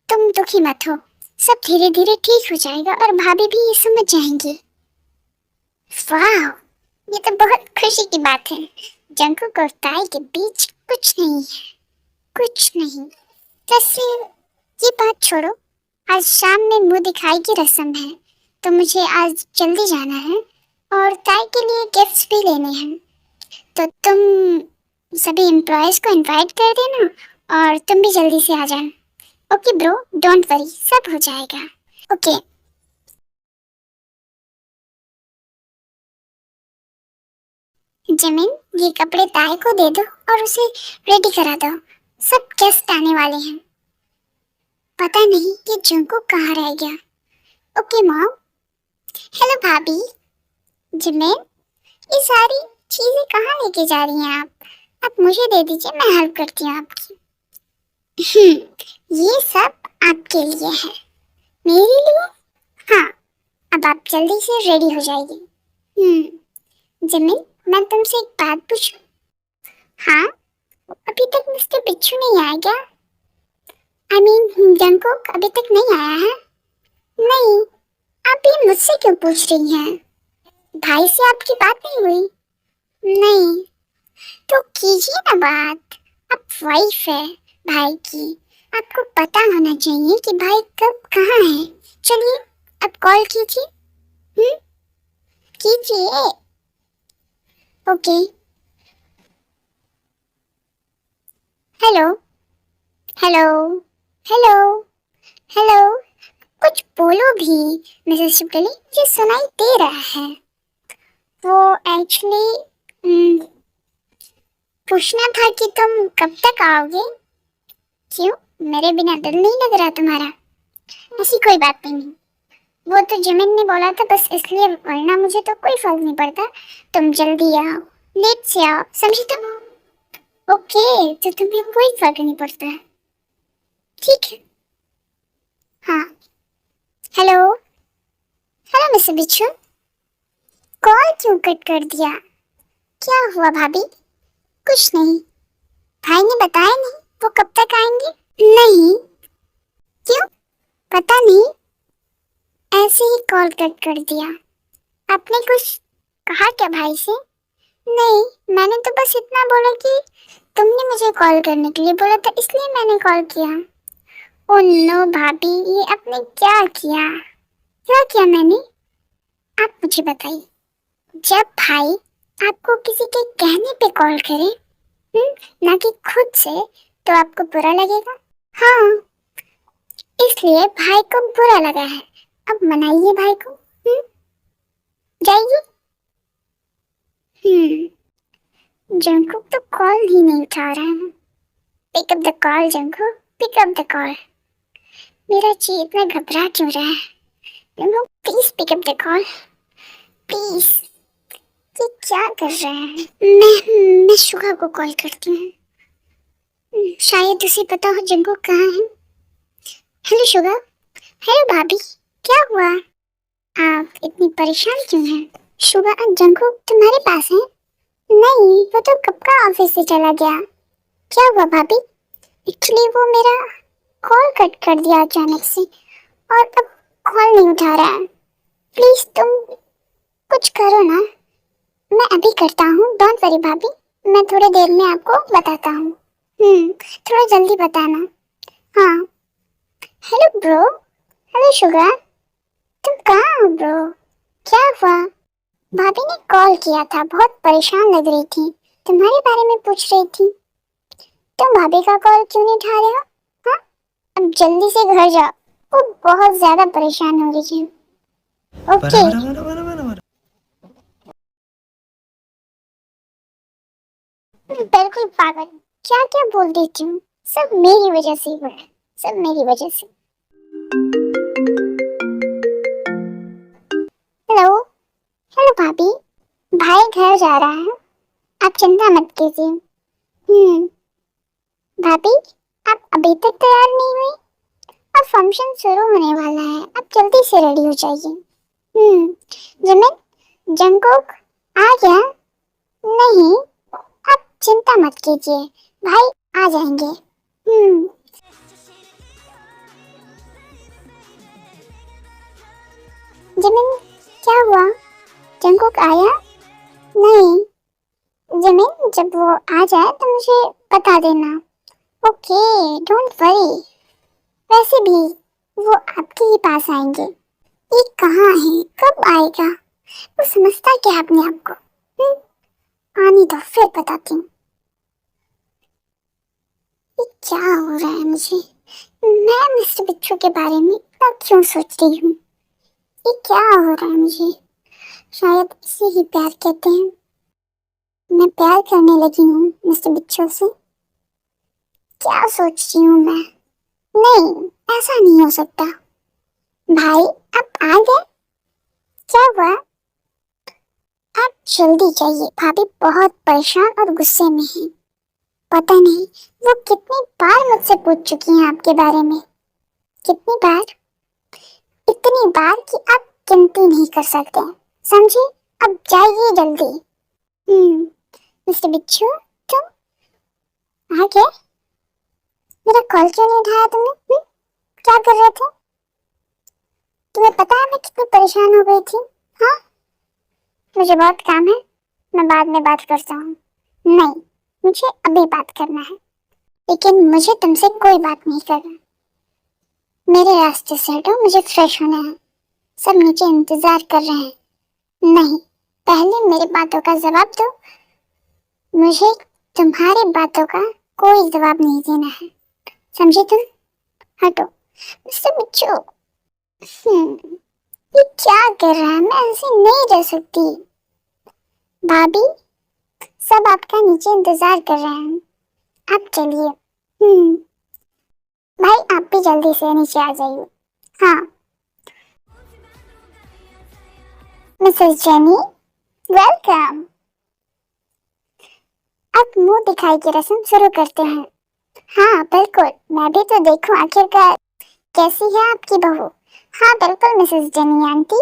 तुम दुखी मत हो, सब धीरे धीरे ठीक हो जाएगा और भाभी भी ये समझ जाएंगी। वाह, ये तो बहुत खुशी की बात है। जंकुक और ताई के बीच कुछ नहीं है, कुछ नहीं। वैसे ये बात छोड़ो, आज शाम में मुंह दिखाई की रस्म है, तो मुझे आज जल्दी जाना है और ताई के लिए गिफ्ट्स भी लेने हैं। तो तुम सभी एम्प्लॉयज को इनवाइट कर देना और तुम भी जल्दी से आ जाना। ओके ब्रो, डोंट वरी, सब हो जाएगा। ओके। जमीन, ये कपड़े ताई को दे दो और उसे रेडी करा दो, सब गेस्ट आने वाले हैं। पता नहीं कि जंकुक कहाँ रह गया। Okay mom. हेलो भाभी। जिमिन, ये सारी चीजें कहाँ लेके जा रही हैं आप मुझे दे दीजिए, मैं हेल्प करती हूँ आपकी। ये सब आपके लिए है। मेरे लिए? हाँ, अब आप जल्दी से रेडी हो जाइए। जिमिन, मैं तुमसे एक बात पूछूं? हाँ, अभी तक मिस्टर बिच्छू नहीं आया क्या? आई मीन जंकुक अभी तक नहीं आया है? नहीं, आप ये मुझसे क्यों पूछ रही हैं? भाई से आपकी बात नहीं हुई? नहीं। तो कीजिए ना बात, आप वाइफ है भाई की, आपको पता होना चाहिए कि भाई कब कहाँ है। चलिए अब कॉल कीजिए। कीजिए। Okay. Hello hello hello hello, कुछ बोलो भी मिसेस शिपली, मुझे सुनाई दे रहा है। वो एक्चुअली पूछना था कि तुम कब तक आओगे? क्यों, मेरे बिना दिल नहीं लग रहा तुम्हारा? ऐसी कोई बात नहीं, वो तो जिमिन ने बोला था बस इसलिए, वरना मुझे तो कोई फर्क नहीं पड़ता। तुम जल्दी आओ, लेट से आओ, समझी तुम? ओके, तो तुम्हें कोई फर्क नहीं पड़ता है, ठीक है। हाँ। हेलो हेलो मिस्टर बिच्छू, कॉल क्यों कट कर दिया? क्या हुआ भाभी? कुछ नहीं, भाई ने बताया नहीं वो कब तक आएंगे? नहीं। क्यों, पता नहीं, ऐसे ही कॉल कट कर दिया। आपने कुछ कहा क्या भाई से? नहीं, मैंने तो बस इतना बोला कि तुमने मुझे कॉल करने के लिए बोला था, इसलिए मैंने कॉल किया। ओ नो भाभी, ये आपने क्या किया? क्या किया मैंने? आप मुझे बताइए। जब भाई आपको किसी के कहने पे कॉल करे, ना कि खुद से, तो आपको बुरा लगेगा? हाँ, इसलिए भाई को बुरा लगा है, अब मनाइए भाई को। जाइए। जंकुक तो कॉल ही नहीं उठा रहा है। Pick up the call Jungkook, pick up the call. मेरा जी इतना घबरा क्यों रहा है? Jungkook please pick up the call, please. ये क्या कर रहे हैं? मैं शुगा को कॉल करती हूँ, शायद उसे पता हो जंकुक कहाँ है। Hello Suga. हेलो भाभी, क्या हुआ? आप इतनी परेशान क्यों हैं? शुगा, जंकुक तुम्हारे पास है? नहीं, वो तो कब का ऑफिस से चला गया। क्या हुआ भाभी? एक्चुअली वो मेरा कॉल कट कर दिया अचानक से और अब कॉल नहीं उठा रहा है। प्लीज तुम कुछ करो ना। मैं अभी करता हूँ, डोंट वरी भाभी, मैं थोड़ी देर में आपको बताता हूँ। थोड़ा जल्दी बताना। हाँ। Hello bro. हेलो शुगर, तुम कहाँ हो ब्रो? क्या हुआ? भाभी ने कॉल किया था, बहुत परेशान लग रही थी, तुम्हारे बारे में पूछ रही थी। तुम भाभी का कॉल क्यों नहीं उठा रहे हो? हाँ, अब जल्दी से घर जाओ, वो बहुत ज्यादा परेशान हो रही है। ओके। बिल्कुल पागल, क्या क्या बोल देती हूँ। सब मेरी वजह से हुआ है, सब मेरी वजह से। हेलो। हेलो भाभी, भाई घर जा रहा है, आप चिंता मत कीजिए। भाभी, आप अभी तक तैयार नहीं हुई? अब फंक्शन शुरू होने वाला है, आप जल्दी से रेडी हो जाइए। जिमिन, जंगकोक आ गया? नहीं, आप चिंता मत कीजिए, भाई आ जाएंगे। जिमिन, क्या हुआ? जंगकोक आया? नहीं। जिमिन, जब वो आ जाए तो मुझे बता देना। Okay, don't worry. वैसे भी वो आपके ही पास आएंगे। ये कहाँ है, कब आएगा? वो समझता क्या अपने आप को? आने दो, फिर बताती हूँ। ये क्या हो रहा है मुझे? मैं मिस्टर बिच्छू के बारे में इतना क्यों सोच रही हूँ? ये क्या हो रहा है मुझे? शायद इसे ही प्यार कहते हैं। मैं प्यार करने लगी हूँ मिस्टर बिच्छू से। क्या सोच रही हूँ मैं? नहीं, ऐसा नहीं हो सकता। भाई, आप आ गए? क्या हुआ? आप जल्दी जाइए, भाभी बहुत परेशान और गुस्से में हैं। पता नहीं वो कितनी बार मुझसे पूछ चुकी हैं आपके बारे में। कितनी बार? इतनी बार कि आप गिनती नहीं कर सकते। समझे? अब जाइए जल्दी। मिस्टर बिच्छू, तुम आ गए? मेरा कॉल क्यों नहीं उठाया तुमने? क्या कर रहे थे? तुम्हें पता है मैं कितनी परेशान हो गई थी? हाँ, मुझे बहुत काम है, मैं बाद में बात करता हूँ। नहीं, मुझे अभी बात करना है, लेकिन मुझे तुमसे कोई बात नहीं करना। मेरे रास्ते से हटो, मुझे फ्रेश होना है। सब नीचे इंतजार कर रहे हैं। नहीं, पहले मेरी बातों का जवाब दो। मुझे तुम्हारी बातों का कोई जवाब नहीं देना है, समझे तुम? हटो मिस्टर बिच्छू। ये क्या कर रहा है? मैं ऐसे नहीं रह सकती। भाभी, सब आपका नीचे इंतजार कर रहे हैं, आप चलिए। भाई, आप भी जल्दी से नीचे आ जाइए। हाँ। Mrs jenny, welcome. अब मुंह दिखाई की रस्म शुरू करते हैं। हाँ बिल्कुल, मैं भी तो देखूं आखिरकार कैसी है आपकी बहू। हाँ बिल्कुल मिसेस जेनी आंटी,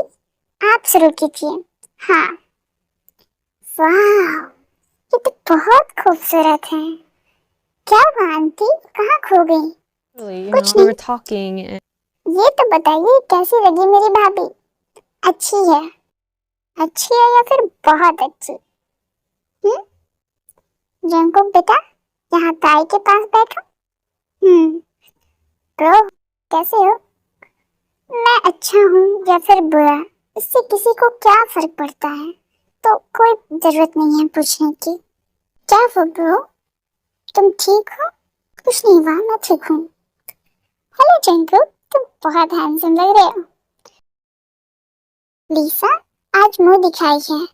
आप शुरू कीजिए। हाँ। वाह, ये तो बहुत खूबसूरत है। क्या हुआ आंटी, कहाँ खो गई? कुछ We नहीं। were talking and ये तो बताइए कैसी लगी मेरी भाभी? अच्छी है? अच्छी है या फिर बहुत अच्छी? जंकुक बेटा, यहाँ ताई के पास बैठो। ब्रो, कैसे हो? मैं अच्छा हूँ या फिर बुरा, इससे किसी को क्या फर्क पड़ता है? तो कोई जरूरत नहीं है पूछने की। क्या वो ब्रो, तुम ठीक हो? कुछ नहीं हुआ, मैं ठीक हूँ। हेलो जंकुक, तुम बहुत हैंडसम लग रहे हो। लीसा, आज मुंह दिखाई है।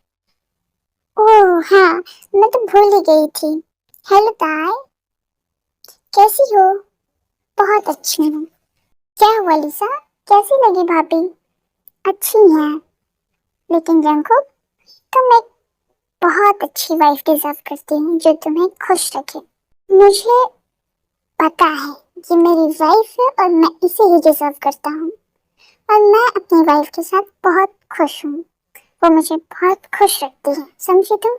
ओह हाँ, मैं तो भूल ही गई थी। हेलो ताई, कैसी हो? बहुत अच्छी हूँ। क्या हुआ लीसा, कैसी लगी भाभी? अच्छी है, लेकिन जंकुक, तुम एक बहुत अच्छी वाइफ डिजर्व करती हो जो तुम्हें खुश रखे। मुझे पता है कि मेरी वाइफ है और मैं इसे ही डिजर्व करता हूँ, और मैं अपनी वाइफ के साथ बहुत खुश हूँ। वो मुझे बहुत खुश रखती है, समझे तुम?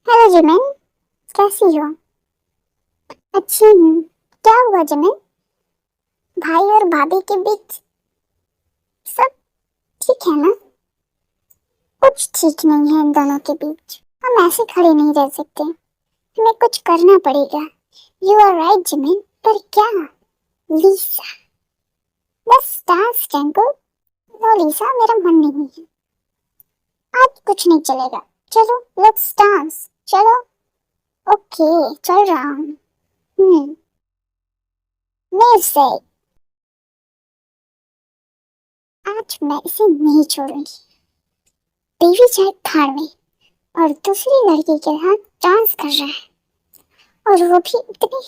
हेलो जिमिन, कैसी हो? अच्छी हूँ। क्या हुआ जिमिन, भाई और भाभी के बीच सब ठीक है ना? कुछ ठीक नहीं है इन दोनों के बीच। हम ऐसे खड़े नहीं रह सकते, हमें कुछ करना पड़ेगा। यू आर राइट जिमिन, पर क्या? लीसा, बस डांस जंगल। नो लीसा, मेरा मन नहीं है। आज कुछ नहीं चलेगा, चलो लेट्स डांस, चलो। ओके, चल रहा हूँ। म्यूजिक। आज मैं इसे नहीं छोड़ूंगी। देवी चाहे थाड़ में और दूसरी लड़की के साथ डांस कर रहा है, और वो भी इतनी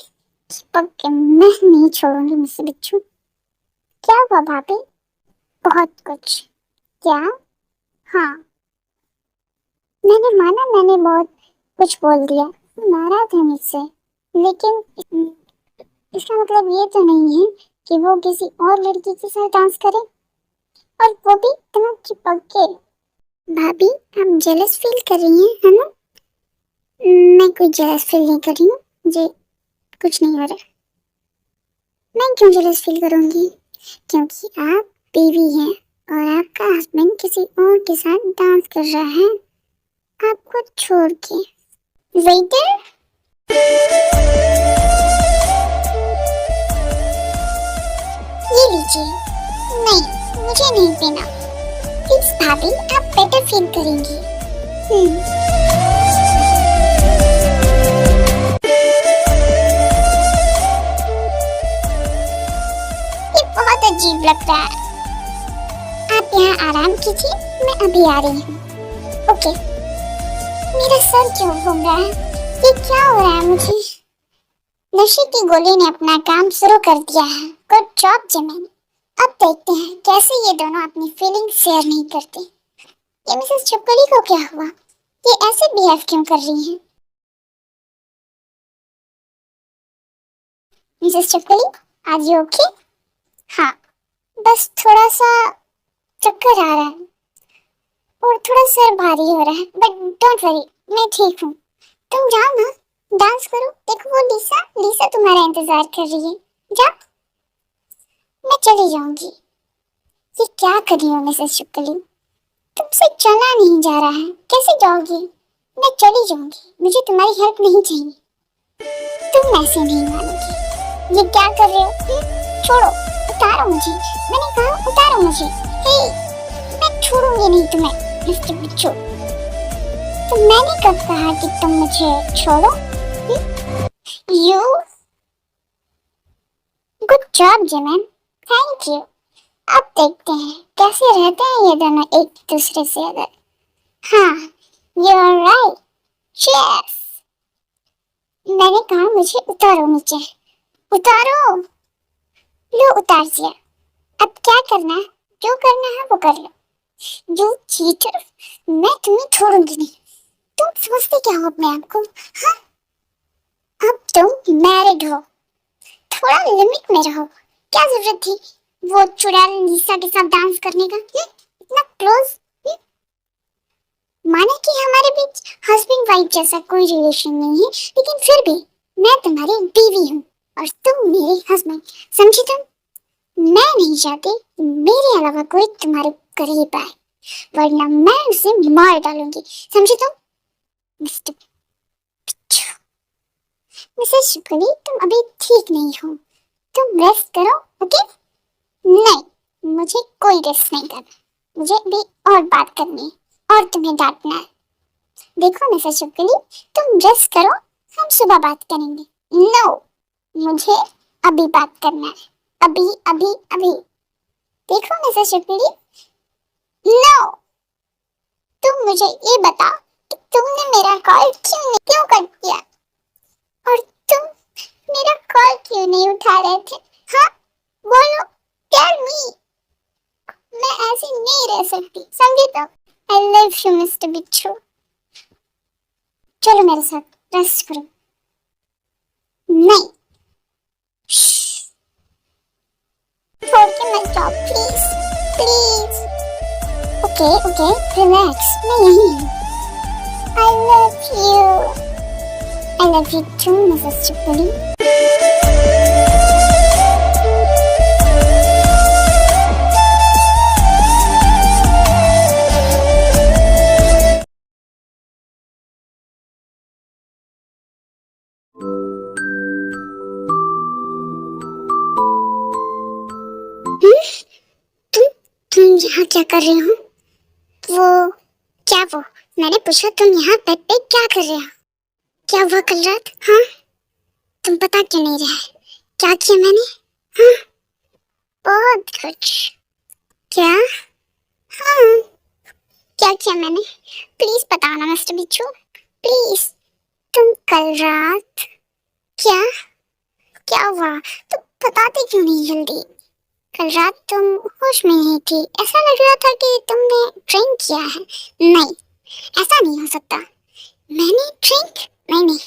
चिपक के। मैं नहीं छोड़ूंगी मुझसे बिच्छू। क्या हुआ भाभी? बहुत कुछ। क्या? हाँ, मैंने माना मैंने बहुत कुछ बोल दिया, नाराज है मुझसे, लेकिन इसका मतलब ये तो नहीं है कि वो किसी और लड़की के साथ डांस करे, और वो भी इतना चिपक के। भाभी, आप जेलस फील कर रही हैं, है ना? मैं कोई जेलस फील नहीं कर रही हूँ, मुझे कुछ नहीं हो रहा। मैं क्यों जेलस फील करूंगी? क्योंकि आप बीवी हैं और आपका हस्बैंड किसी और के साथ डांस कर रहा है आपको छोड़ के। वेटर, ये लीजिए। नहीं, मुझे नहीं पीना। प्लीज भाभी, आप बेटर फील करेंगी। ये बहुत अजीब लग रहा है। आप यहाँ आराम कीजिए, मैं अभी आ रही हूँ। ओके। मेरा सर क्यों घूम रहा है? ये क्या हो रहा है मुझे? नशे की गोली ने अपना काम शुरू कर दिया है। Good job Jimin. अब देखते हैं कैसे ये दोनों अपनी फीलिंग्स शेयर नहीं करते। ये मिसेस चुपकली को क्या हुआ? ये ऐसे बिहेव क्यों कर रही हैं? मिसेस चुपकली, आज यू ओके? हाँ, बस थोड़ा सा चक्कर आ रहा है और थोड़ा सर भारी हो रहा है, बट डोंट वरी, मैं ठीक हूँ। तुम जाओ ना, डांस करो। देखो वो लीसा, लीसा तुम्हारा इंतजार कर रही है। जाओ। मैं चली जाऊंगी। ये क्या कर रही हो मिसेस चुपकली? तुमसे चला नहीं जा रहा है, कैसे जाओगी? मैं चली जाऊंगी, मुझे तुम्हारी हेल्प नहीं चाहिए। तुम ऐसे नहीं मानोगी। ये क्या कर रहे हो? छोड़ो, उतारो मुझे। मैंने कहा उतारो मुझे। हे, मैं छोड़ूंगी नहीं तुम्हें मिस्टर बिच्छू। तो मैंने कब कहा कि तुम मुझे छोड़ो? You good job Jimin, thank you. अब देखते हैं कैसे रहते हैं ये दोनों एक दूसरे से अलग। हाँ, यू आर राइट। चीयर्स। मैंने कहा मुझे उतारो नीचे। उतारो। लो, उतार दिया। अब क्या करना है? जो करना है वो कर लो। यू चीटर, मैं तुम्हें छोड़ूंगी नहीं। तुम समझते क्या हो अपने आप को? हाँ, अब तुम मैरिड हो, थोड़ा लिमिट में रहो। क्या जरूरत थी वो चुड़ैल लीसा के साथ डांस करने का? इतना क्लोज। माने कि हमारे बीच हस्बैंड वाइफ जैसा कोई रिलेशन नहीं है, लेकिन फिर भी मैं तुम्हारी बीवी हूँ और तुम मेरे हस्बैंड। समझी तुम? मैं नहीं चाहती कि मेरे अलावा कोई तुम्हारे करीब आए, वरना मैं उसे मार डालूंगी। समझी तुम? मिस्टर मिसेस शुक्ली, तुम अभी ठीक नहीं हो। तुम रेस्ट करो, ओके? नहीं, मुझे कोई रेस्ट नहीं करना। मुझे अभी और बात करनी है और तुम्हें डांटना है। देखो मिसेस शुक्ली, तुम रेस्ट करो, हम सुबह बात करेंगे। नो, मुझे अभी बात करना है। अभी अभी अभी। देखो मिसेस शुक्ली, नो, तुम मुझे ये बताओ कि तुमने मेरा कॉल क्यों कट किया, और तुम मेरा कॉल क्यों नहीं उठा रहे थे? हाँ, बोलो, टेल मी। मैं ऐसे नहीं रह सकती, समझे? तो आई लव यू मिस्टर बिच्छू। चलो मेरे साथ रेस्ट करो। नहीं, छोड़ के मत जाओ please, please. Okay okay, relax, मैं यही हूँ। I love you too Mrs Chupli. तुम यहाँ क्या कर रहे हो? वो क्या वो? मैंने पूछा तुम यहाँ बेड पे क्या कर रहे हो? क्या हुआ कल रात? हाँ, तुम बता क्यों नहीं रहे? क्या किया मैंने? हाँ, बहुत कुछ। क्या? हाँ, क्या किया मैंने? प्लीज बताओ ना मिस्टर बिच्छू, प्लीज। तुम कल रात क्या क्या हुआ? तुम बताते क्यों नहीं जल्दी? कल रात तुम होश में नहीं थी, ऐसा लग रहा था कि तुमने ड्रिंक किया है। नहीं, ऐसा नहीं हो सकता। मैंने ड्रिंक? नहीं,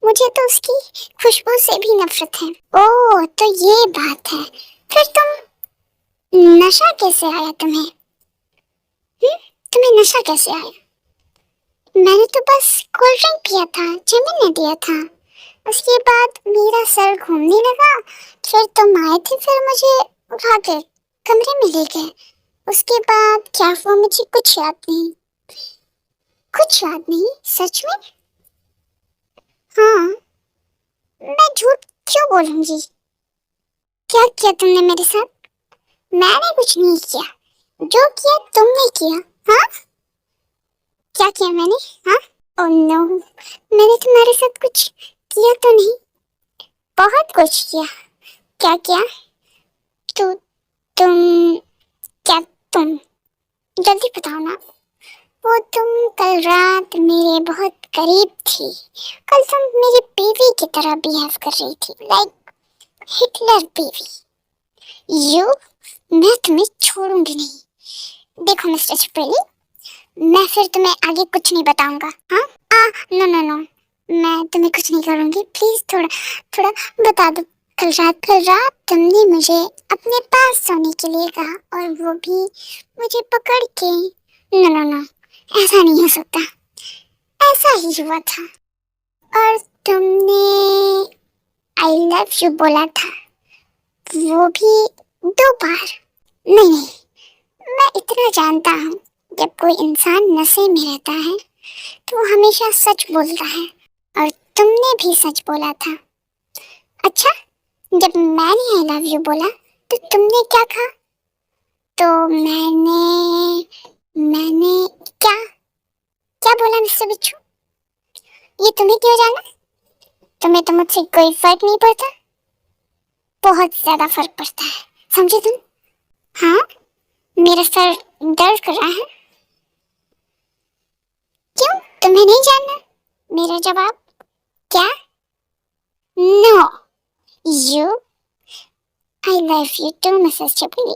मुझे तो उसकी खुशबू से भी नफरत है। ओह, तो ये बात है। फिर तुम नशा कैसे आया तुम्हें? तुम्हें नशा कैसे आया? मैंने तो बस कोल्ड ड्रिंक पिया था, जिमिन ने दिया था। उसके बाद मेरा सर घूमने लगा, फिर तुम आए थे, फिर मुझे उठा के कमरे में ले गए। उसके बाद क्या हुआ मुझे कुछ याद नहीं। कुछ याद नहीं? सच में? हाँ, मैं झूठ क्यों बोलूंगी? क्या किया तुमने मेरे साथ? मैंने कुछ नहीं किया, जो किया तुमने किया। हाँ, क्या किया मैंने? हाँ, ओह नो, मैंने तुम्हारे साथ कुछ किया तो नहीं? बहुत कुछ किया। क्या किया? तो तुम क्या तुम जल्दी बताओ ना। वो तुम कल रात मेरे बहुत करीब थी। कल तुम मेरी बीवी की तरह बिहेव कर रही थी, लाइक हिटलर बीवी। यू, मैं तुम्हें छोड़ूंगी नहीं। देखो मिस्टर छुपेली, मैं फिर तुम्हें आगे कुछ नहीं बताऊंगा। हाँ, नो नो नो, मैं तुम्हें कुछ नहीं करूंगी। प्लीज थोड़ा थोड़ा बता दो। कल रात तुमने मुझे अपने पास सोने के लिए कहा, और वो भी मुझे पकड़ के। नो नो नो, ऐसा नहीं हो सकता। ऐसा ही हुआ था। और तुमने आई लव यू बोला था, वो भी 2 बार। नहीं, मैं इतना जानता हूँ, जब कोई इंसान नशे में रहता है तो वो हमेशा सच बोलता है, और तुमने भी सच बोला था। अच्छा, जब मैंने आई लव यू बोला तो तुमने क्या कहा? तो मैंने क्या क्या बोला मिस्टर बिच्छू? ये तुम्हें क्यों जाना? तुम्हें तो मुझसे कोई फर्क नहीं पड़ता। बहुत ज्यादा फर्क पड़ता है, समझे तुम? हाँ, मेरा सर दर्द कर रहा है। क्यों, तुम्हें नहीं जानना? मेरा जवाब क्या? No, you, I love you too Mrs चपली।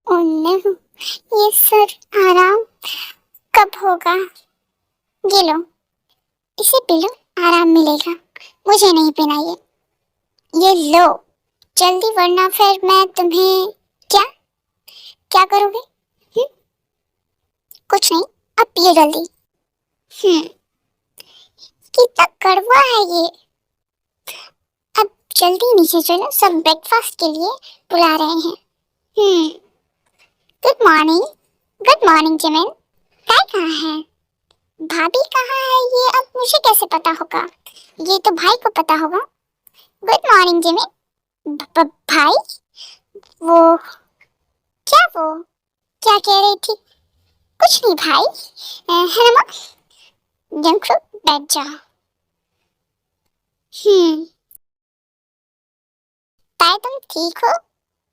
ओह नो, ये सर आराम कब होगा? ये लो, इसे पी लो, आराम मिलेगा। मुझे नहीं पीना ये लो जल्दी, वरना फिर मैं तुम्हें क्या क्या करोगे? कुछ नहीं, अब पिए जल्दी। कितना कड़वा है ये। अब जल्दी नीचे चलो, सब ब्रेकफास्ट के लिए बुला रहे हैं। Good morning Jimin. काय कहाँ है? भाभी कहाँ है ये अब मुझे कैसे पता होगा? ये तो भाई को पता होगा। Good morning Jimin. भाई? वो क्या कह रही थी? कुछ नहीं भाई, है ना माँ? जंकू बैठ जाओ। ताई तुम ठीक हो?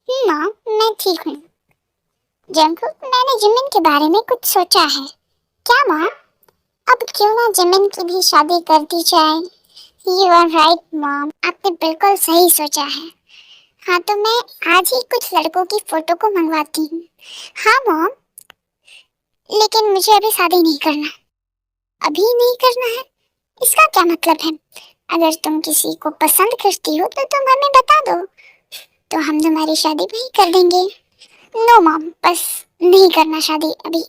माँ, मैं ठीक हूँ। जंकू, मैंने जिमिन के बारे में कुछ सोचा है। क्या माँ? अब क्यों ना जिमिन की भी शादी कर दी जाए। यू आर राइट मॉम, आपने बिल्कुल सही सोचा है। हाँ, तो मैं आज ही कुछ लड़कों की फोटो को मंगवाती हूँ। हाँ मॉम, लेकिन मुझे अभी शादी नहीं करना। अभी नहीं करना है? इसका क्या मतलब है? अगर तुम किसी को पसंद करती हो तो तुम हमें बता दो, तो हम तुम्हारी शादी भी कर देंगे। नो मॉम, बस नहीं करना शादी अभी।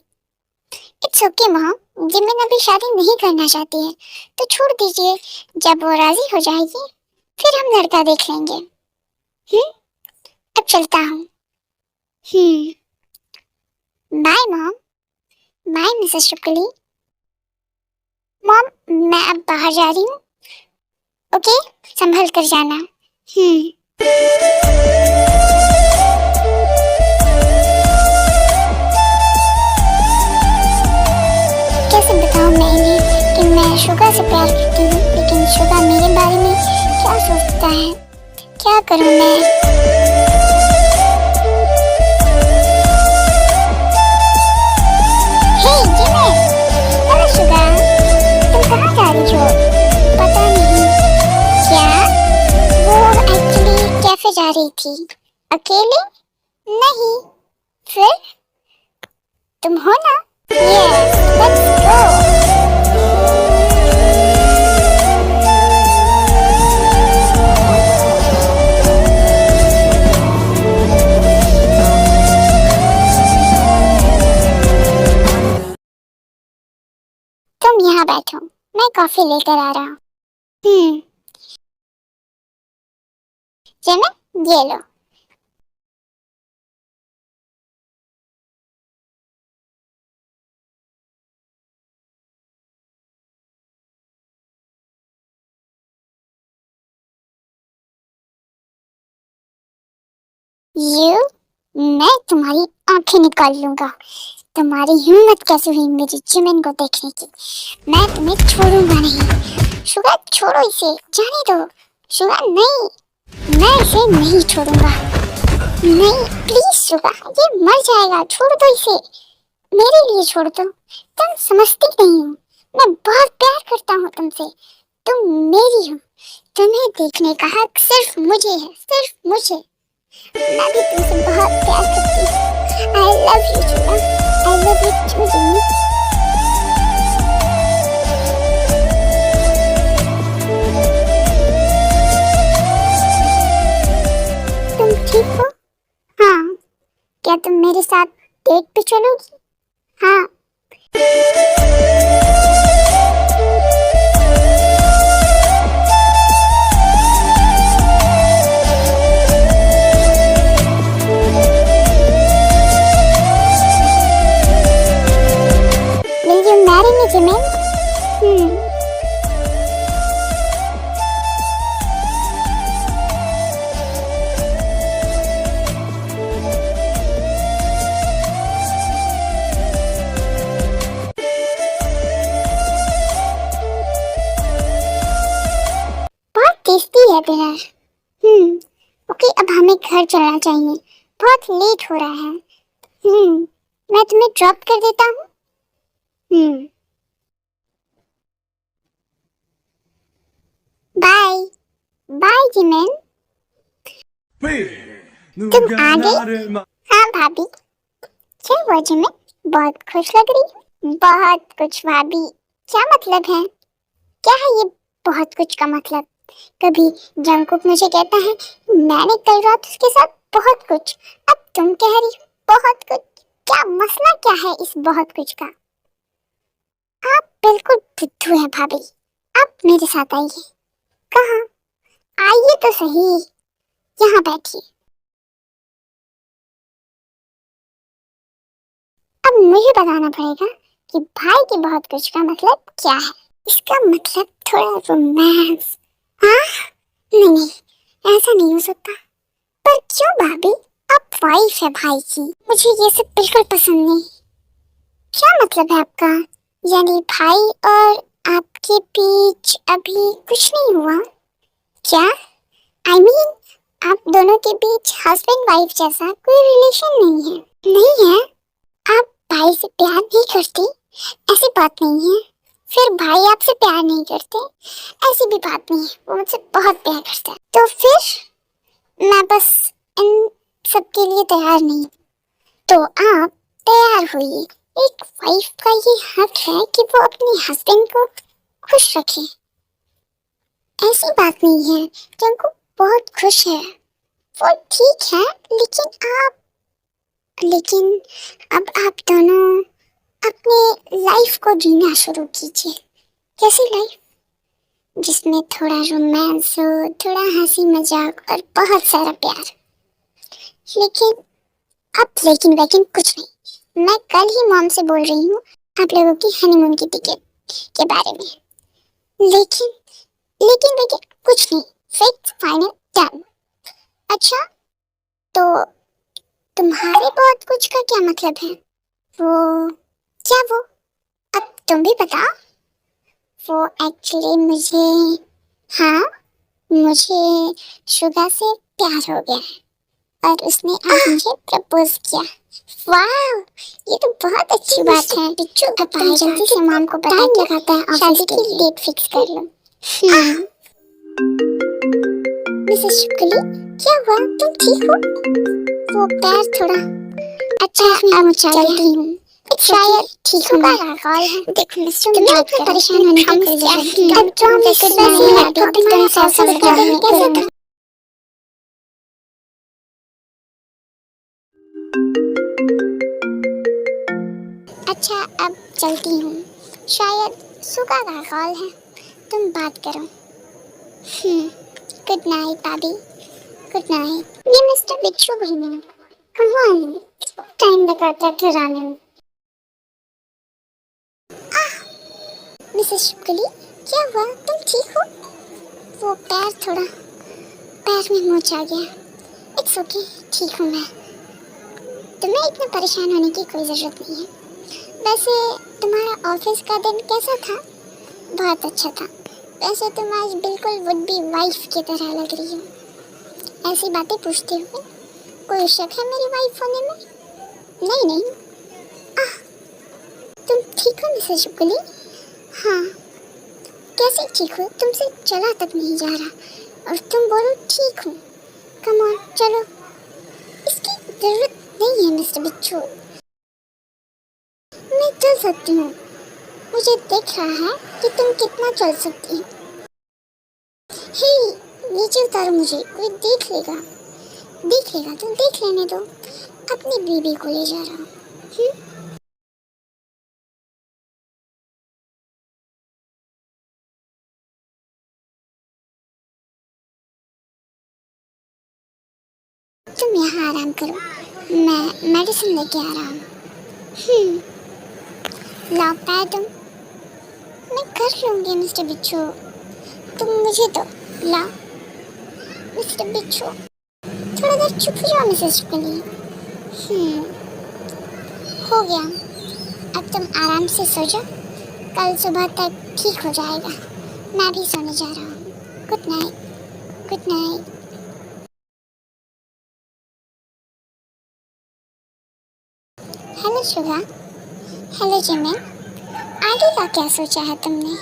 इट्स ओके मॉम, जिमिन अभी शादी नहीं करना चाहती है तो छोड़ दीजिए। जब वो राजी हो जाएगी फिर हम लड़का देख लेंगे। अब चलता हूँ। Bye mom. Bye Mrs Shukli. Mom, मैं अब बाहर जा रही हूँ। ओके, संभल कर जाना। करूं मैं? हे जिमिन, हेलो शुगर, तुम कहाँ जा रही हो? पता नहीं। क्या? वो एक्चुअली कैफे जा रही थी। अकेले? नहीं। फिर तुम हो ना? Yes, let's go. तुम यहाँ बैठो, मैं कॉफी लेकर आ रहा हूँ। जिमिन, ये लो। मैं तुम्हारी आंखें निकाल लूंगा। तुम्हारी हिम्मत कैसे हुई मेरी जिमिन को देखने की? मैं तुम्हें छोड़ूंगा नहीं। शुगर, छोड़ो इसे, जाने दो। शुगर, नहीं, मैं इसे नहीं छोड़ूंगा। नहीं, प्लीज शुगर, ये मर जाएगा, छोड़ दो इसे। मेरे लिए छोड़ दो। तुम समझती नहीं हो, मैं बहुत प्यार करता हूँ तुमसे। तुम मेरी हो। तुम्हें देखने का हक सिर्फ मुझे है, सिर्फ मुझे। मैं भी तुमसे बहुत प्यार करती हूँ। I love you sugar, I love you too Jimmy. तुम ठीक हो? हाँ। क्या तुम मेरे साथ डेट पे चलोगी? हाँ। Will you marry me, Jimin? बहुत टेस्टी है डिनर। ओके, अब हमें घर चलना चाहिए, बहुत लेट हो रहा है। मैं तुम्हें ड्रॉप कर देता हूँ। बाय। Bye Jimin. तुम आ गई? हाँ भाभी। क्या हुआ जिमिन, बहुत खुश लग रही हो? बहुत कुछ भाभी। क्या मतलब है? क्या है ये बहुत कुछ का मतलब? कभी जंगकुक मुझे कहता है मैंने कल रात उसके साथ बहुत कुछ, अब तुम कह रही हो बहुत कुछ। क्या मसला क्या है इस बहुत कुछ का? आप बिल्कुल बुद्धू हैं भाभी। आप मेरे साथ आइए। कहाँ? आइए तो सही, यहाँ बैठिए। अब मुझे बताना पड़ेगा कि भाई के बहुत कुछ का मतलब क्या है। इसका मतलब थोड़ा रोमांस। हाँ? नहीं, ऐसा नहीं हो सकता। पर क्यों भाभी? आप वाइफ है भाई की, मुझे ये सब बिल्कुल पसंद नहीं। क्या मतलब है आपका? यानी भाई और आपके बीच अभी कुछ नहीं हुआ क्या? I mean, आप दोनों के बीच हस्बैंड वाइफ जैसा कोई रिलेशन नहीं है? नहीं है? आप भाई से प्यार नहीं करते? ऐसी बात नहीं है। फिर भाई आपसे प्यार नहीं करते? ऐसी भी बात नहीं है, वो मुझसे बहुत प्यार करता है। तो फिर मैं बस इन सब के लिए तैयार नहीं। तो आप तैयार होइए। एक वाइफ का ये हक है कि वो अपने हस्बैंड को खुश रखे। ऐसी बात नहीं है, जंकु बहुत खुश है, वो ठीक है, लेकिन अब आप दोनों अपने लाइफ को जीना शुरू कीजिए। कैसी लाइफ? जिसमें थोड़ा रोमांस हो, थोड़ा हंसी मजाक और बहुत सारा प्यार। लेकिन लेकिन कुछ नहीं। मैं कल ही मॉम से बोल रही हूँ आप लोगों की हनीमून की टिकट के बारे में। लेकिन कुछ नहीं, फिक्स, फाइनल, डन। अच्छा, तो तुम्हारे बहुत कुछ का क्या मतलब है? वो अब तुम भी बताओ। वो एक्चुअली मुझे शुगा से प्यार हो गया और उसने आज मुझे प्रपोज किया। वाह, ये तो बहुत अच्छी बात है। बिच्छू अब तुम जल्दी से मॉम को बता के लगाता है शादी की डेट फिक्स कर लो। मिसेस शुक्ली, क्या हुआ? तुम ठीक हो? वो पैर थोड़ा अच्छा अब चलती हूँ, शायद ठीक हो गया। देखो मिस, तुम बात कर परेशान होने की कोई जरूरत नहीं है। अब प्रॉमिस नहीं, अभी तुम ऑफिस का दिन कैसा था? अच्छा अब चलती हूँ, शायद सुगा का कॉल है, तुम बात करो। गुड नाइट भाभी, गुड नाइट। ये मिस्टर बिच्छू भी नहीं, कम ऑन, टाइम लगाता है घर आने में। मिसेस शुक्ली, क्या हुआ? तुम ठीक हो? वो पैर थोड़ा, पैर में मोच आ गया। इट्स ओके, ठीक हूँ मैं। तुम्हें इतना परेशान होने की कोई ज़रूरत नहीं है। वैसे तुम्हारा ऑफिस का दिन कैसा था? बहुत अच्छा था। वैसे तुम आज बिल्कुल वुड बी वाइफ की तरह लग रही हो। ऐसी बातें पूछते हुए कोई शक है मेरी वाइफ होने में? नहीं नहीं। तुम ठीक हो मिसेस शुक्ली? हाँ। कैसे ठीक हो? तुमसे चला तक नहीं जा रहा और तुम बोलो ठीक हूँ। कम ऑन, चलो। इसकी जरूरत नहीं है मिस्टर बिच्छू, मैं चल सकती हूँ। मुझे दिख रहा है कि तुम कितना चल सकती हो। हे, नीचे उतारो मुझे, कोई देख लेगा। देख लेगा तो देख लेने दो, अपनी बीबी को ले जा रहा हूँ। तुम यहाँ आराम करो, मैं मेडिसिन लेके आ रहा हूँ। लाओ पैर तुम। मैं कर लूँगी मिस्टर बिच्छू, तुम मुझे दो। लाओ मिस्टर बिच्छू। थोड़ा देर चुप हो जाओ मिसेस शुक्ली। हो गया, अब तुम आराम से सो जाओ, कल सुबह तक ठीक हो जाएगा। मैं भी सोने जा रहा हूँ। Good night, good night. Hello Suga, hello Jimin. आगे का क्या सोचा है तुमने?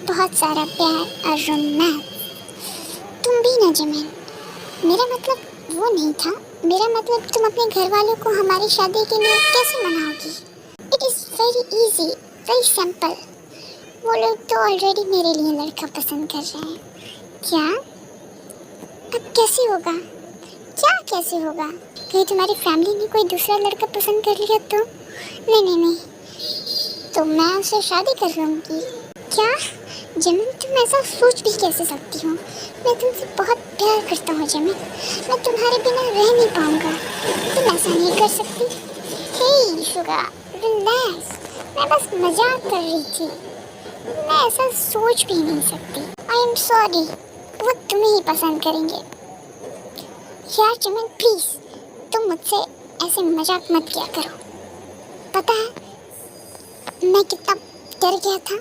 बहुत सारा प्यार और रोमांस। तुम भी ना जिमिन। मेरा मतलब वो नहीं था, मेरा मतलब तुम अपने घर वालों को हमारी शादी के लिए कैसे मनाओगी? It is very easy, very simple. वो लोग तो ऑलरेडी मेरे लिए लड़का पसंद कर रहे हैं। क्या? अब कैसे होगा? क्या कैसे होगा? कहीं तुम्हारी फैमिली ने कोई दूसरा लड़का पसंद कर लिया तो? नहीं नहीं नहीं, तो मैं उससे शादी कर लूँगी। क्या जिमिन, तुम ऐसा सोच भी कैसे सकती हो? मैं तुमसे बहुत प्यार करता हूँ जिमिन, मैं तुम्हारे बिना रह नहीं पाऊँगा। तुम ऐसा नहीं कर सकती। हे शुगा, रिलैक्स, मैं बस मजाक कर रही थी। मैं ऐसा सोच भी नहीं सकती। आई एम सॉरी, वो तुम्हें ही पसंद करेंगे। यार जिमिन प्लीज, तुम मुझसे ऐसे मजाक मत किया करो। पता है मैं कितना डर गया था।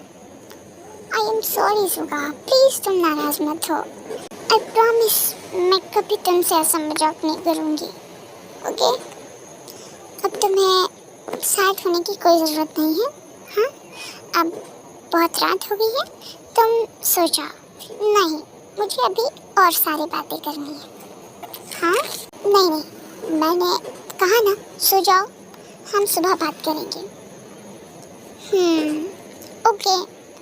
I am sorry Suga, please तुम नाराज मत हो। आई प्रॉमिस मैं कभी तुमसे ऐसा मजाक नहीं करूँगी। ओके? अब तुम्हें सैड होने की कोई ज़रूरत नहीं है। हाँ, अब बहुत रात हो गई है, तुम सो जाओ। नहीं, मुझे अभी और सारी बातें करनी है। हाँ? नहीं नहीं, मैंने कहा ना, सो जाओ, हम सुबह बात करेंगे। Okay,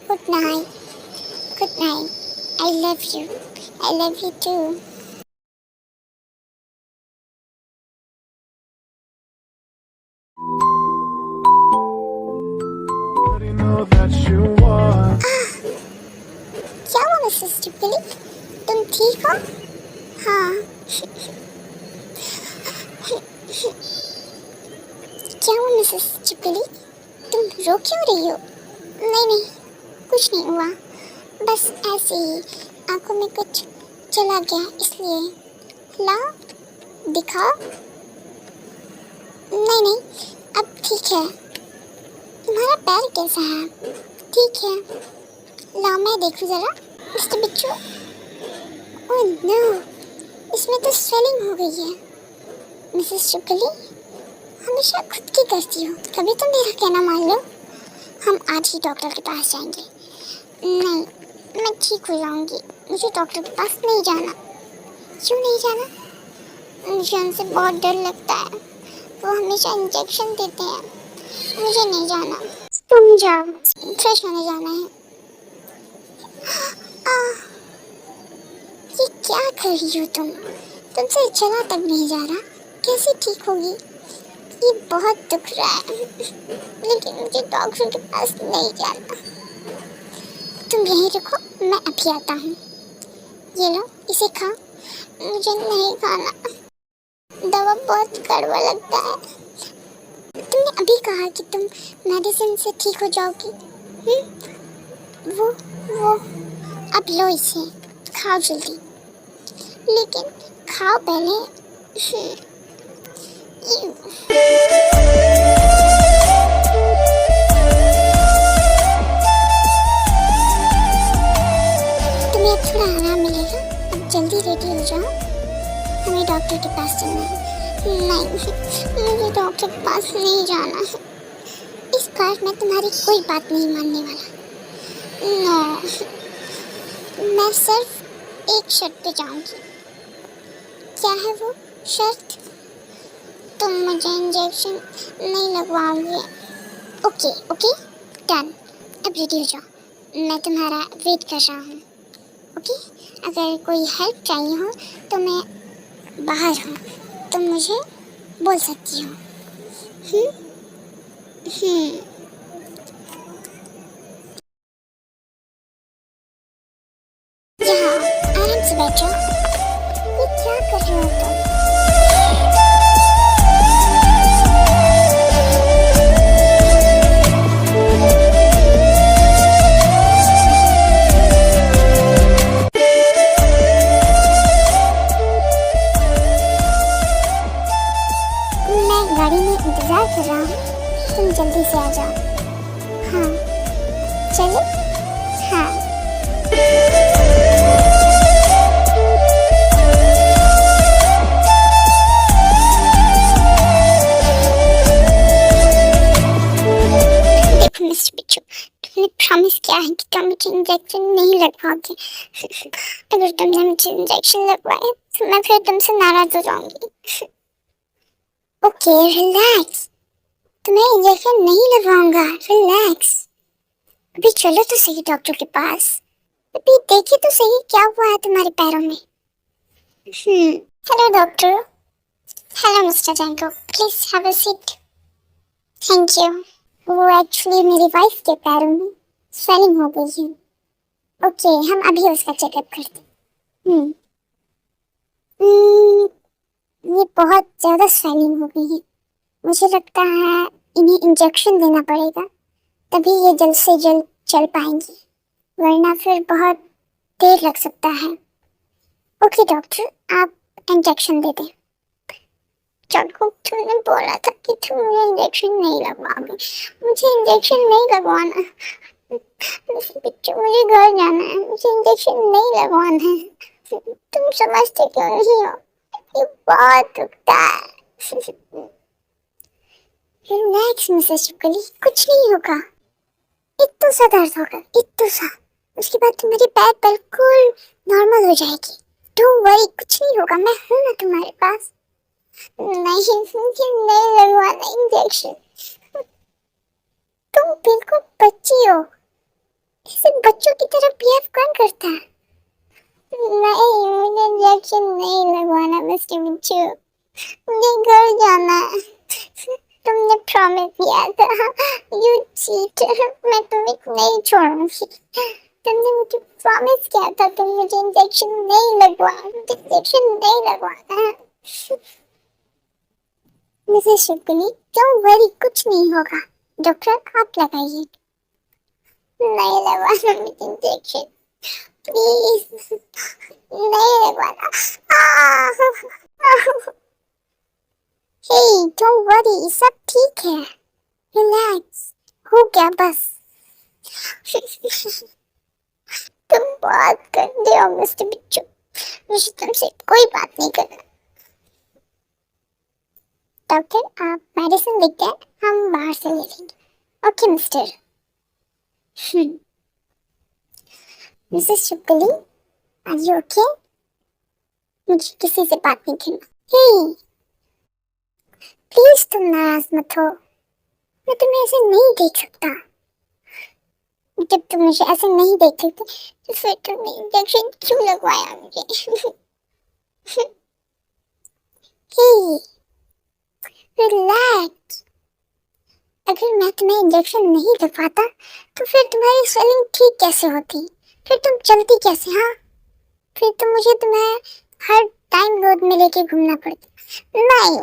good night, good night. I love you, I love you too. क्या हुआ मिसेस टिप्पली, तुम ठीक हो? हाँ। क्या हुआ मिसेस टिप्पली, तुम रो क्यों रही हो? नहीं नहीं, कुछ नहीं हुआ, बस ऐसे ही आंखों में कुछ चला गया इसलिए। लाओ दिखाओ। नहीं नहीं, अब ठीक है। तुम्हारा पैर कैसा है? ठीक है, लाओ मैं देखूं जरा। मिस्टर बिच्छू, ओह नो, इसमें तो स्वेलिंग हो गई है। मिसेस शुक्ली, हमेशा खुद की करती हो, कभी तो मेरा कहना मान लो। हम आज ही डॉक्टर के पास जाएंगे। नहीं, मैं ठीक हो जाऊंगी, मुझे डॉक्टर के पास नहीं जाना। क्यों नहीं जाना? मुझे उनसे बहुत डर लगता है, वो हमेशा इंजेक्शन देते हैं। मुझे नहीं जाना। तुम जाओ, फ्रेश होने जाना है। ये क्या कर रही हो तुम? तुमसे चला तक नहीं जा रहा, कैसे ठीक होगी? ये बहुत दुख रहा है, लेकिन मुझे डॉक्टर के पास नहीं जाना। तुम यहीं रुको, मैं अभी आता हूँ। ये लो, इसे खाओ। मुझे नहीं खाना, दवा बहुत कड़वा लगता है। तुमने अभी कहा कि तुम मेडिसिन से ठीक हो जाओगी। वो अब लो इसे, खाओ जल्दी, लेकिन खाओ पहले। तुम्हें अब थोड़ा आराम मिलेगा, अब जल्दी रेडी हो जाओ, हमें डॉक्टर के पास जाना है। नहीं, मुझे डॉक्टर के पास नहीं जाना है। इस बार मैं तुम्हारी कोई बात नहीं मानने वाला। नो, मैं सिर्फ एक शर्त पे जाऊंगी। क्या है वो शर्त? तुम मुझे इंजेक्शन नहीं लगवाओगे। Okay okay, done. अब रेडी हो जाओ, मैं तुम्हारा वेट कर रहा हूँ। ओके, अगर कोई हेल्प चाहिए हो तो मैं बाहर हूँ, तुम मुझे बोल सकती हो। यहाँ आराम से बैठो। ये क्या कर रहे हो तुम? मैं गाड़ी में इंतजार कर रहा हूँ, तुम जल्दी से आ जाओ। हाँ, चलो। हाँ। देखो मिस्टर बिच्छू, तुमने प्रॉमिस किया है कि तुम मुझे इंजेक्शन नहीं लगवाओगे। अगर तुमने मुझे इंजेक्शन लगवाए तो मैं फिर तुमसे नाराज हो जाऊंगी। ओके, रिलैक्स, तुम्हें इंजेक्शन नहीं लगवाऊंगा, रिलैक्स। अभी चलो तो सही डॉक्टर के पास, अभी देखिए तो सही क्या हुआ है तुम्हारे पैरों में। Hello doctor. हेलो मिस्टर जैंको, please have a seat. Thank you. वो एक्चुअली मेरी वाइफ के पैरों में स्वेलिंग हो गई है। ओके, हम अभी उसका चेकअप करते हैं। ये बहुत ज़्यादा स्वेलिंग हो गई है, मुझे लगता है इन्हें इंजेक्शन देना पड़ेगा, तभी ये जल्द से जल्द चल पाएंगी, वरना फिर बहुत देर लग सकता है। ओके डॉक्टर, आप इंजेक्शन दे दें। चलो, तुमने बोला था कि तुम मुझे इंजेक्शन नहीं लगवाओगे, मुझे इंजेक्शन नहीं लगवाना। बच्चों, मुझे घर जाना है, मुझे इंजेक्शन नहीं लगवाना है। तुम समझते क्यों नहीं हो? ये बहुत दुखता है। रिलैक्स मिसेस शुक्ली, कुछ नहीं होगा, इतना सा दर्द होगा, इतना सा, उसके बाद तुम्हारी बैक बिल्कुल नॉर्मल हो जाएगी। डोंट वरी, कुछ नहीं होगा, मैं हूं ना तुम्हारे पास। नहीं, मुझे नहीं लगवाना इंजेक्शन। तुम बिल्कुल बच्ची हो, ऐसे बच्चों की तरह बिहेव कौन करता है? नहीं, मुझे इंजेक्शन नहीं लगवाना मिस्टर बिच्छू, मुझे घर जाना है। तुमने प्रॉमिस किया था, यू चीटर, मैं तुम्हें नहीं छोड़ूंगी। तुमने मुझे प्रॉमिस किया था तुम मुझे इंजेक्शन नहीं लगवाना है। मिसेस शुक्ली, डोंट वरी, कुछ नहीं होगा, डॉक्टर आप लगाइए। नहीं लगवाना मुझे इंजेक्शन, प्लीज नहीं लगवाना। हे डोंट वरी, सब ठीक है, रिलैक्स, हो गया बस। तुम बहुत गंदे हो मिस्टर बिच्छू, मुझे तुमसे कोई बात नहीं करना। डॉक्टर आप मेडिसिन लिख दें, हम बाहर से ले लेंगे। Okay mister. Mrs Shukli, are you okay? मुझे किसी से बात नहीं करना। हे प्लीज तुम नाराज मत हो, मैं तुम्हें ऐसे नहीं देख सकता। जब तुम मुझे ऐसे नहीं देख सकते तो फिर तुमने इंजेक्शन क्यों लगवाया मुझे? हे रिलैक्स। अगर मैं तुम्हें इंजेक्शन नहीं लगवाता तो फिर तुम्हारी स्वेलिंग ठीक कैसे होती, फिर तुम चलती कैसे? हाँ, फिर तो मुझे तुम्हें हर टाइम रोड में लेके घूमना पड़ता। नहीं,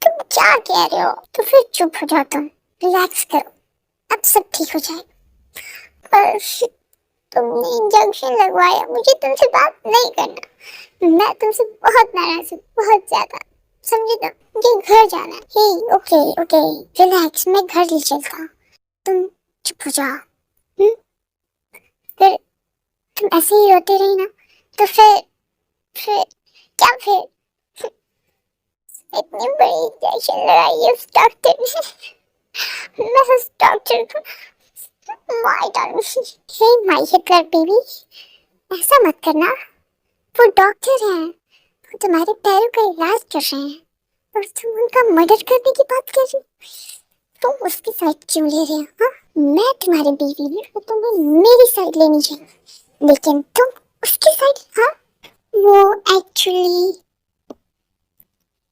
तुम क्या कह रहे हो? तो फिर चुप हो जाओ, तुम रिलैक्स करो, अब सब ठीक हो जाएगा। पर तुमने इंजेक्शन लगवाया, मुझे तुमसे बात नहीं करना। मैं तुमसे बहुत नाराज हूँ, बहुत ज्यादा, समझे ना? मुझे घर जाना है। हे ओके ओके रिलैक्स, मैं घर ले चलता हूँ, तुम चुप हो जाओ। फिर तुम ऐसे ही रोते रही ना तो फिर क्या? फिर इतनी बड़ी इंजेक्शन लगाई है उस डॉक्टर ने। मैं उस डॉक्टर को मार डालूंगी। हे माय हिटलर बेबी, ऐसा मत करना। वो डॉक्टर हैं, वो तुम्हारे पैरों का इलाज कर रहे हैं और तुम उनका मर्डर करने की बात कर रही हो। तुम उसकी साइड क्यों ले रहे हो? हाँ, मैं तुम्हारी बीवी हूँ तो तुम्हें मेरी साइड लेनी चाहिए, लेकिन तुम उसकी साइड। हाँ, वो एक्चुअली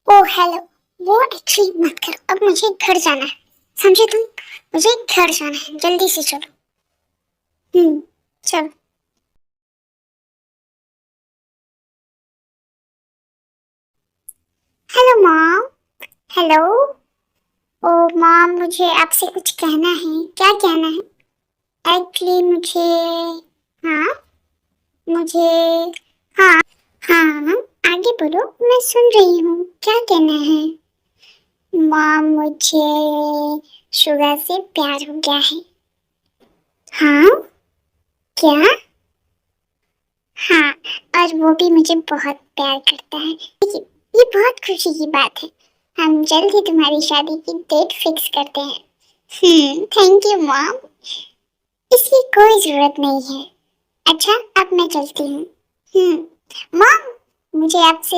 ओ हेलो, वो एक्चुअली मत करो। अब मुझे घर जाना है, समझे तुम? मुझे घर जाना है, जल्दी से चलो। चलो। Hello mom. हेलो। ओ मॉम, मुझे आपसे कुछ कहना है। क्या कहना है? एक्चुअली मुझे, हाँ मुझे, हाँ हाँ आगे बोलो, मैं सुन रही हूँ, क्या कहना है? मॉम मुझे शुगर से प्यार हो गया है। हाँ क्या? हाँ, और वो भी मुझे बहुत प्यार करता है। ये बहुत खुशी की बात है। हम जल्द ही तुम्हारी शादी की डेट फिक्स करते हैं। थैंक यू मॉम, इसकी कोई जरूरत नहीं है। अच्छा, अब मैं चलती हूँ। मॉम, मुझे आपसे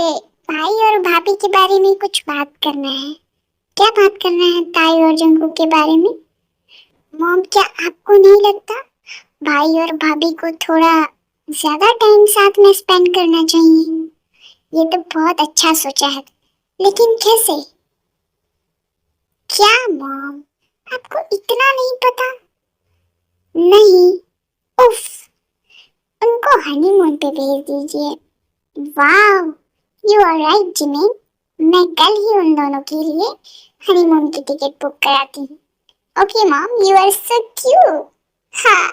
भाई और भाभी के बारे में कुछ बात करना है। क्या बात करना है ताई और जंगू के बारे में? मॉम, क्या आपको नहीं लगता भाई और भाभी को थोड़ा ज्यादा टाइम साथ में स्पेंड करना चाहिए? ये तो बहुत अच्छा सोचा है, लेकिन कैसे? क्या मॉम, आपको इतना नहीं पता? नहीं, उफ, उनको हनीमून पे भेज दीजिए। वाह, यू आर राइट जिमिन, मैं कल ही उन दोनों के लिए हनीमून की टिकट बुक कराती हूँ। Okay mom, you are so cute. हाँ।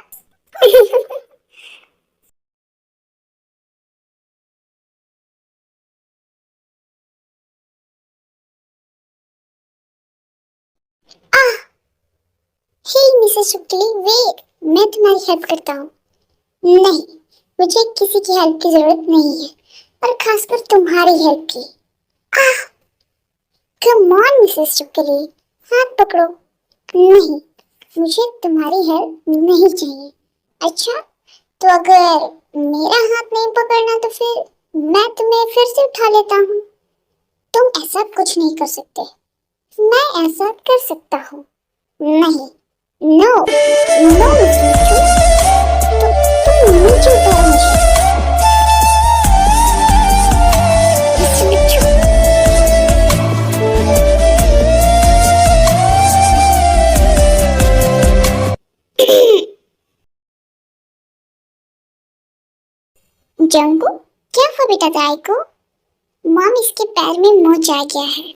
आह, हे मिसेस शुक्ली, वेट, मैं तुम्हारी हेल्प करता हूँ। नहीं, मुझे किसी की हेल्प की जरूरत नहीं है, और खासकर तुम्हारी हेल्प की। आह, कम ऑन मिसेस शुक्ली, हाथ पकड़ो। नहीं, मुझे तुम्हारी हेल्प नहीं चाहिए। अच्छा, तो अगर मेरा हाथ नहीं पकड़ना तो फिर मैं तुम्हें फिर से उठा लेता हूँ। तुम ऐसा कुछ नहीं कर सकते। मैं ऐसा कर सकता हूँ। नहीं, नो नो तुम नीचे उतारो मुझे। मिस्टर बिच्छू, जंगू, क्या हुआ बेटा दाई को? मॉम, इसके पैर में मोच आ गया है,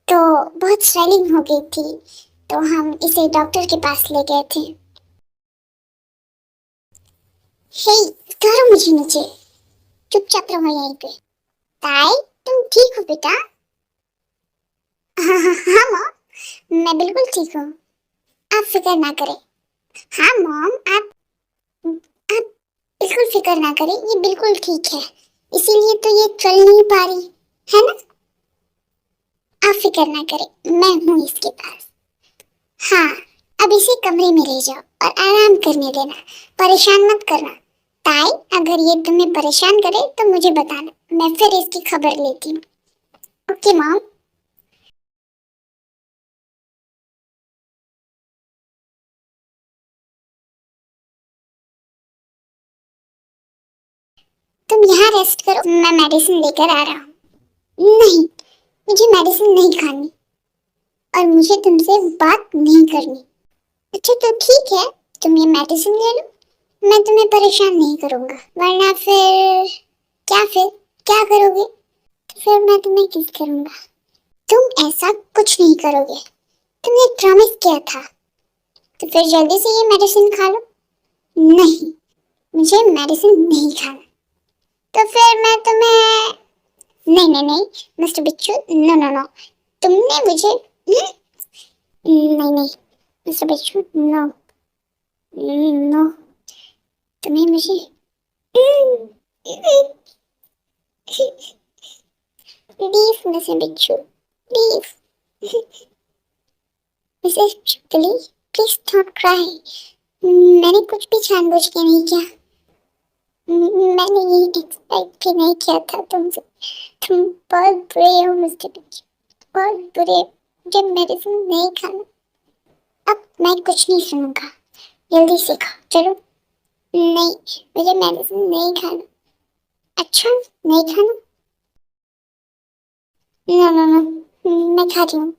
तो बहुत स्वेलिंग हो गई थी, तो हम इसे डॉक्टर के पास ले गए थे। हे, उतारो मुझे नीचे, चुपचाप रहो यहीं पे। ताई, तुम ठीक हो बेटा? हाँ मॉम, मैं बिल्कुल ठीक हूँ, आप फिक्र ना करें। हाँ मॉम, आप बिल्कुल फिक्र ना करें, ये बिल्कुल ठीक है, इसीलिए तो ये चल नहीं पा रही है ना। आप फिक्र ना करें, मैं हूँ इसके पास। हाँ, अब इसे कमरे में ले जाओ और आराम करने देना, परेशान मत करना। ताई, अगर ये तुम्हें परेशान करे तो मुझे बताना, मैं फिर इसकी खबर लेती हूँ। Okay mom. तुम यहाँ रेस्ट करो, मैं मेडिसिन लेकर आ रहा हूँ। नहीं, मुझे मेडिसिन नहीं खानी और मुझे तुमसे बात नहीं करनी। अच्छा तो ठीक है, तुम ये मेडिसिन ले लो, मैं तुम्हें परेशान नहीं करूँगा, वरना फिर क्या करोगे? तो फिर मैं तुम्हें किस करूँगा। तुम ऐसा कुछ नहीं करोगे, तुमने प्रॉमिस किया था। तो फिर जल्दी से ये मेडिसिन खा लो। नहीं, मुझे मेडिसिन नहीं खाना। तो फिर मैं तुम्हें नहीं नहीं नहीं मिस्टर बिच्छू, नो नो नो, तुमने मुझे नहीं नहीं मिस्टर बिच्छू, नो नो, तुम्हें मुझे प्लीज मिस्टर बिच्छू, please mrs Chutkuli, please don't cry. मैंने कुछ भी जानबूझ के नहीं किया, मैंने ये एक्सपेक्ट भी नहीं किया था तुमसे। तुम बहुत बुरे हो मिस्टर बिच्छू, बहुत बुरे। जब मेडिसिन नहीं खाना, अब मैं कुछ नहीं सुनूंगा, जल्दी से खाओ चलो। नहीं, मुझे मेडिसिन नहीं खाना। अच्छा, नहीं खाना? नो नो नो, मैं खा रही हूँ।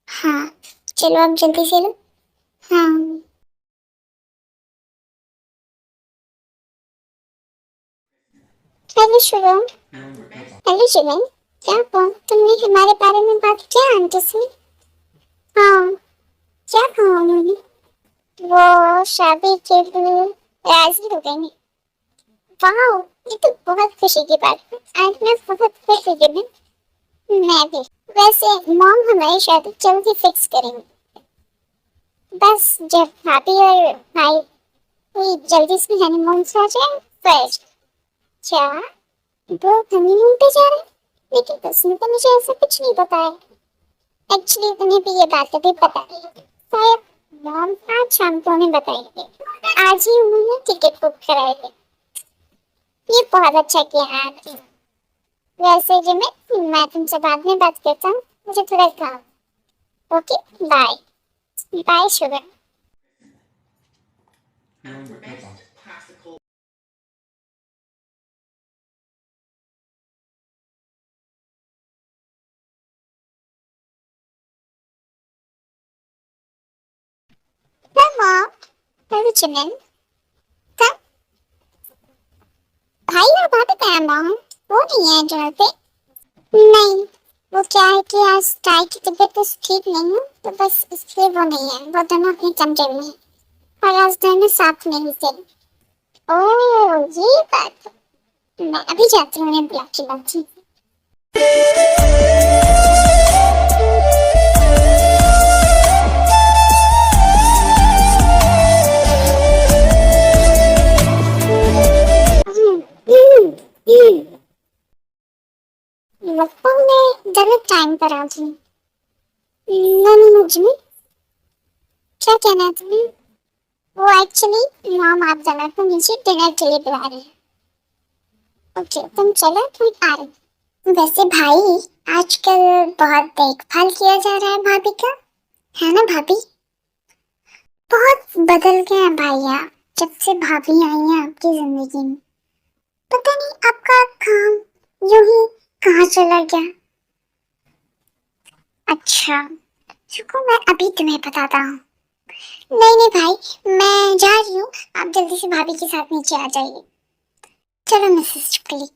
हाँ, चलो अब जल्दी से लो। हाँ। हेलो शुभम। हेलो शुभम, क्या हुआ? तुमने हमारे बारे में बात किया आंटी से? हाँ, क्या कहा उन्होंने? वो शादी के लिए राजी हो गई। वाह, ये तो बहुत खुशी की बात है। आज मैं बहुत खुश हूँ जिमिन। मैं भी। वैसे मॉम हमारी शादी जल्दी फिक्स करेंगे, बस जब भाभी और भाई कोई जल्दी से हनीमून से आ जाए फिर। क्या वो हनीमून पे जा रहे हैं? लेकिन उसने तो मुझे ऐसा कुछ नहीं बताया। एक्चुअली तुम्हें भी ये बात अभी पता है, शायद मॉम आज शाम को उन्हें बताएंगे। आज ही उन्होंने टिकट बुक कराए थे। ये बहुत अच्छा किया आपने। वैसे जिमिन, मैं तुमसे बाद में बात करता हूँ, मुझे थोड़ा काम। Okay, bye. Bye sugar. Mom, hello Jimin. कब? भाई और भाभी पे है मॉम, वो नहीं है घर पे। नहीं, वो क्या है कि आज ताई की तबीयत तो ठीक नहीं है, तो बस इसलिए वो नहीं है। वो दोनों अपने कमरे में है और आज दोनों साथ में ही थे। ओह, ये बात। मैं अभी जाती हूँ उन्हें बुला के लाती हूँ। लगता है मैं गलत टाइम पर आ गई। नहीं मुझे क्या कहना है तुम्हें? वो एक्चुअली मॉम आप दोनों को नीचे डिनर के लिए बुला रहे हैं। ओके, तुम चलो, तुम आ रहे। वैसे भाई, आजकल बहुत देखभाल किया जा रहा है भाभी का, है ना भाभी? बहुत बदल गए हैं भाई आप, जब से भाभी आई हैं आपकी जिंदगी में। पता नहीं आपका काम यूं ही कहाँ चला गया। अच्छा, रुको मैं अभी तुम्हें बताता हूँ। नहीं नहीं भाई, मैं जा रही हूँ, आप जल्दी से भाभी के साथ नीचे आ जाइए। चलो मिसेस चुकली।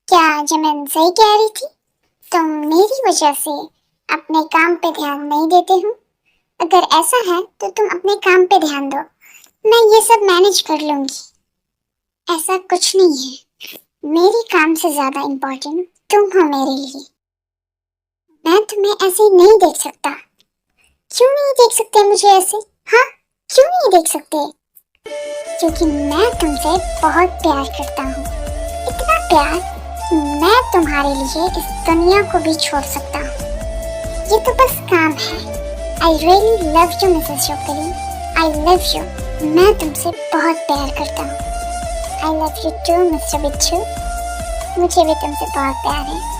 क्या जमीन सही कह रही थी? तुम मेरी वजह से अपने काम पे ध्यान नहीं देते हो। अगर ऐसा है तो तुम अपने काम पे ध्यान दो, मैं ये सब मैनेज कर लूंगी। ऐसा कुछ नहीं है, मेरे काम से ज्यादा इम्पोर्टेंट तुम हो मेरे लिए। मैं तुम्हें ऐसे नहीं देख सकता। क्यों नहीं देख सकते मुझे ऐसे? हाँ, क्यों नहीं देख सकते? क्योंकि मैं तुमसे बहुत प्यार करता हूँ, इतना प्यार कि मैं तुम्हारे लिए इस दुनिया को भी छोड़ सकता हूँ। ये तो बस काम है। I really love you mrs Chaukri, I love you. मैं तुमसे बहुत प्यार करता हूँ। I love you too mister Bichhu, मुझे भी तुमसे बहुत प्यार है।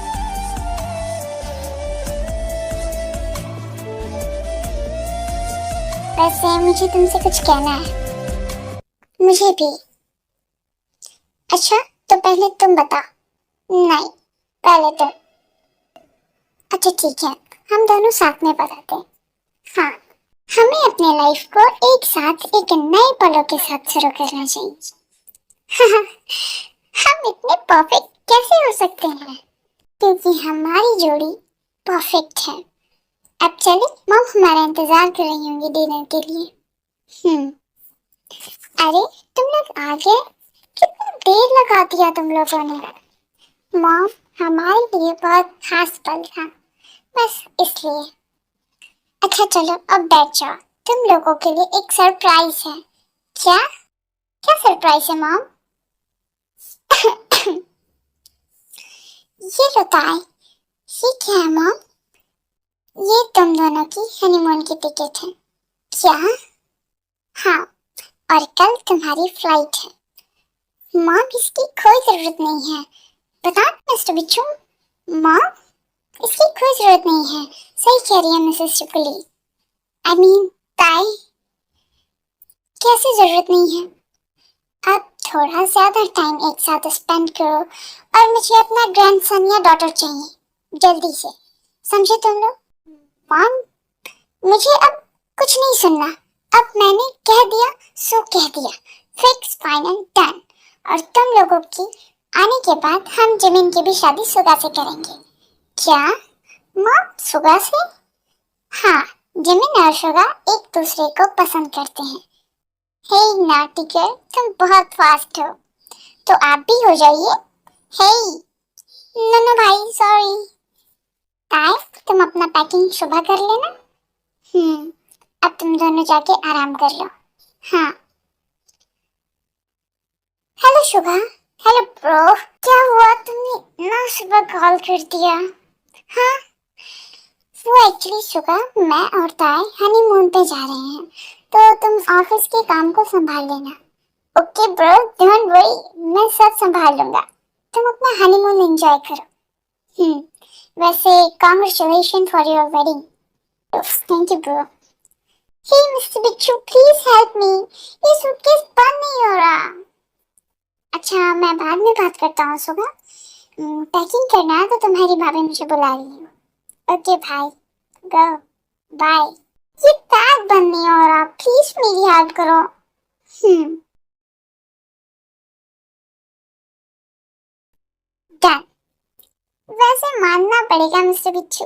वैसे मुझे तुमसे कुछ कहना है। मुझे भी। अच्छा तो पहले तुम बताओ। नहीं, पहले तुम। अच्छा ठीक है, हम दोनों साथ में बताते हैं। हाँ, हमें अपने लाइफ को एक साथ एक नए पलों के साथ शुरू करना चाहिए। हम इतने परफेक्ट कैसे हो सकते हैं? क्योंकि हमारी जोड़ी परफेक्ट है। अब चले, मम हमारा इंतजार कर रही होंगी डिनर के लिए। अरे तुम लोग आ गए, कितना देर लगा दिया तुम लोगों ने। मॉम, हमारे लिए बहुत खास पल था, बस इसलिए। अच्छा चलो अब बैठ जाओ, तुम लोगों के लिए एक सरप्राइज है। क्या? क्या सरप्राइज है मॉम? ये बताए, ये क्या है मॉम? ये तुम दोनों की हनीमून की टिकट है। क्या? हाँ, और कल तुम्हारी फ्लाइट है। मॉम, इसकी कोई जरूरत नहीं है। बता मिस्टर बिच्छू। मॉम, इसकी कोई जरूरत नहीं है। सही कह रही है मिसेस चुकली। आई मीन ताई, कैसे जरूरत नहीं है? अब थोड़ा ज्यादा टाइम एक साथ स्पेंड करो, और मुझे अपना ग्रैंडसन या डॉटर चाहिए जल्दी से, समझे तुम लोग? मॉम, मुझे अब कुछ नहीं सुनना। अब मैंने कह दिया सो कह दिया, फिक्स फाइनल डन। और तुम लोगों की आने के बाद हम जिमिन की भी शादी सुगा से करेंगे। क्या मॉम, सुगा से? हाँ, जिमिन और सुगा एक दूसरे को पसंद करते हैं। हे नॉटी गर्ल, तुम बहुत फास्ट हो, तो आप भी हो जाइए। हे नो भाई, सॉरी। ताई, तुम अपना पैकिंग सुबह कर लेना। अब तुम दोनों जाके आराम कर लो। हाँ। हेलो शुभा। Hello bro. क्या हुआ, तुमने ना सुबह कॉल कर दिया? हाँ, वो एक्चुअली शुभा, मैं और ताई हनीमून पे जा रहे हैं, तो तुम ऑफिस के काम को संभाल लेना। ओके ब्रो, डोंट वरी, मैं सब संभाल लूंगा। तुम अपना हनीमून एंजॉय करो। वैसे congratulation for your wedding. Thank you bro. Hey mister बिच्छू, प्लीज हेल्प मी, ये सूटकेस बंद नहीं हो रहा। अच्छा, मैं बाद में बात करता हूँ सुबह। पैकिंग करना है तो तुम्हारी भाभी मुझे बुला रही है। ओके भाई, गो बाय। ये पैक बंद नहीं हो रहा, प्लीज मेरी हेल्प करो। डन। वैसे मानना पड़ेगा मिस्टर बिच्छू,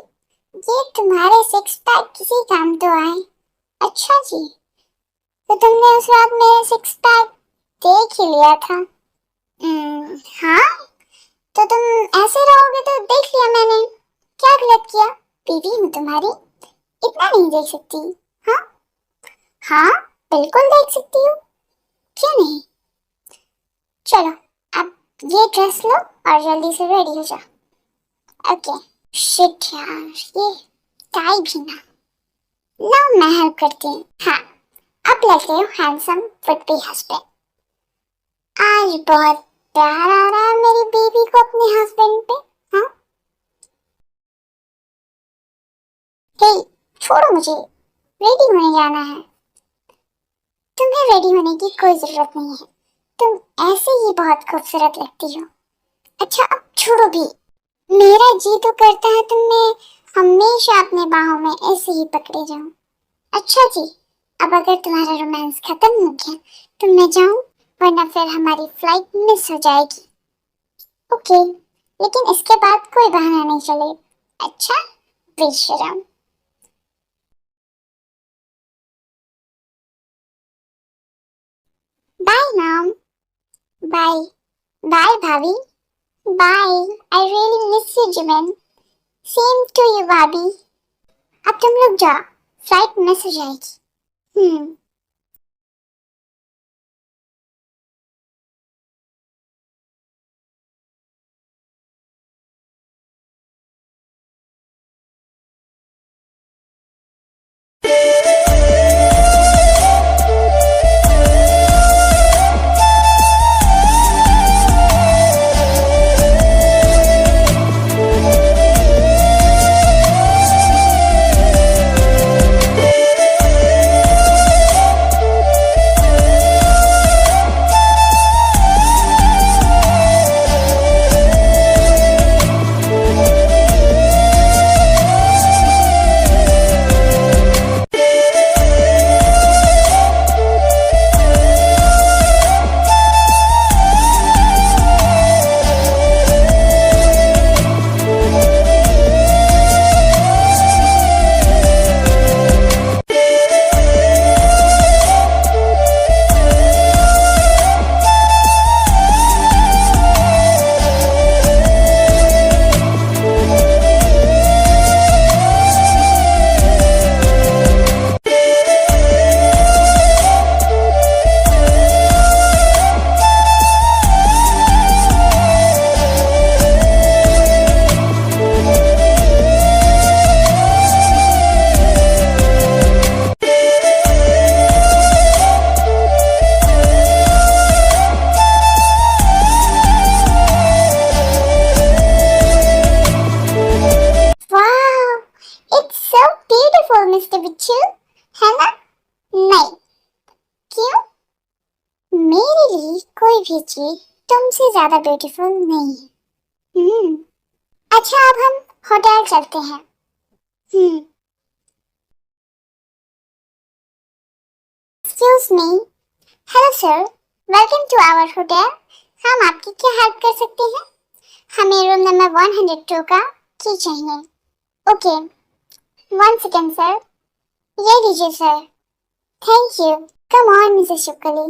ये तुम्हारे सिक्स पैक किसी काम तो आए। अच्छा जी, तो तुमने उस रात मेरे सिक्स पैक देख ही लिया था। हाँ, तो तुम ऐसे रहोगे तो देख लिया मैंने, क्या गलत किया? बीवी हूँ तुम्हारी, इतना नहीं देख सकती? हाँ हाँ, बिल्कुल देख सकती हूँ, क्यों नहीं? चलो, अब ये ड्रेस लो और जल्दी से रेडी हो जाओ। ओके। शिट यार, ये टाई भी ना। लो मैं हेल्प करती हूँ। हाँ, अब लगते हो हैंडसम वुड बी हस्बैंड। आज बहुत प्यार आ रहा है मेरी बीवी को अपने हस्बैंड पे। हाँ, हे छोड़ो मुझे, रेडी होने जाना है। तुम्हें रेडी होने की कोई जरूरत नहीं है, तुम ऐसे ही बहुत खूबसूरत लगती हो। अच्छा अब छोड़ो भी, मेरा जी तो करता है तुम्हें हमेशा अपने बाहों में ऐसे ही पकड़े जाऊं। अच्छा जी, अब अगर तुम्हारा रोमांस खत्म हो गया तो मैं जाऊं, वरना फिर हमारी फ्लाइट मिस हो जाएगी। ओके, लेकिन इसके बाद कोई बहाना नहीं चले। अच्छा, बेशरम। Bye mom. बाय। बाय भाभी। Bye. I really miss you Jimin. Same to you भाभी। अब तुम लोग जाओ, फ्लाइट मिस हो जाएगी। भी चीज तुमसे ज्यादा ब्यूटीफुल नहीं है। अच्छा, अब हम होटल चलते हैं। Excuse me. Hello sir, welcome to our hotel. हम आपकी क्या हेल्प कर सकते हैं? हमें रूम नंबर 102 का की चाहिए। Okay, 1 second sir. ये लीजिए sir. Thank you. Come on mrs Shukli.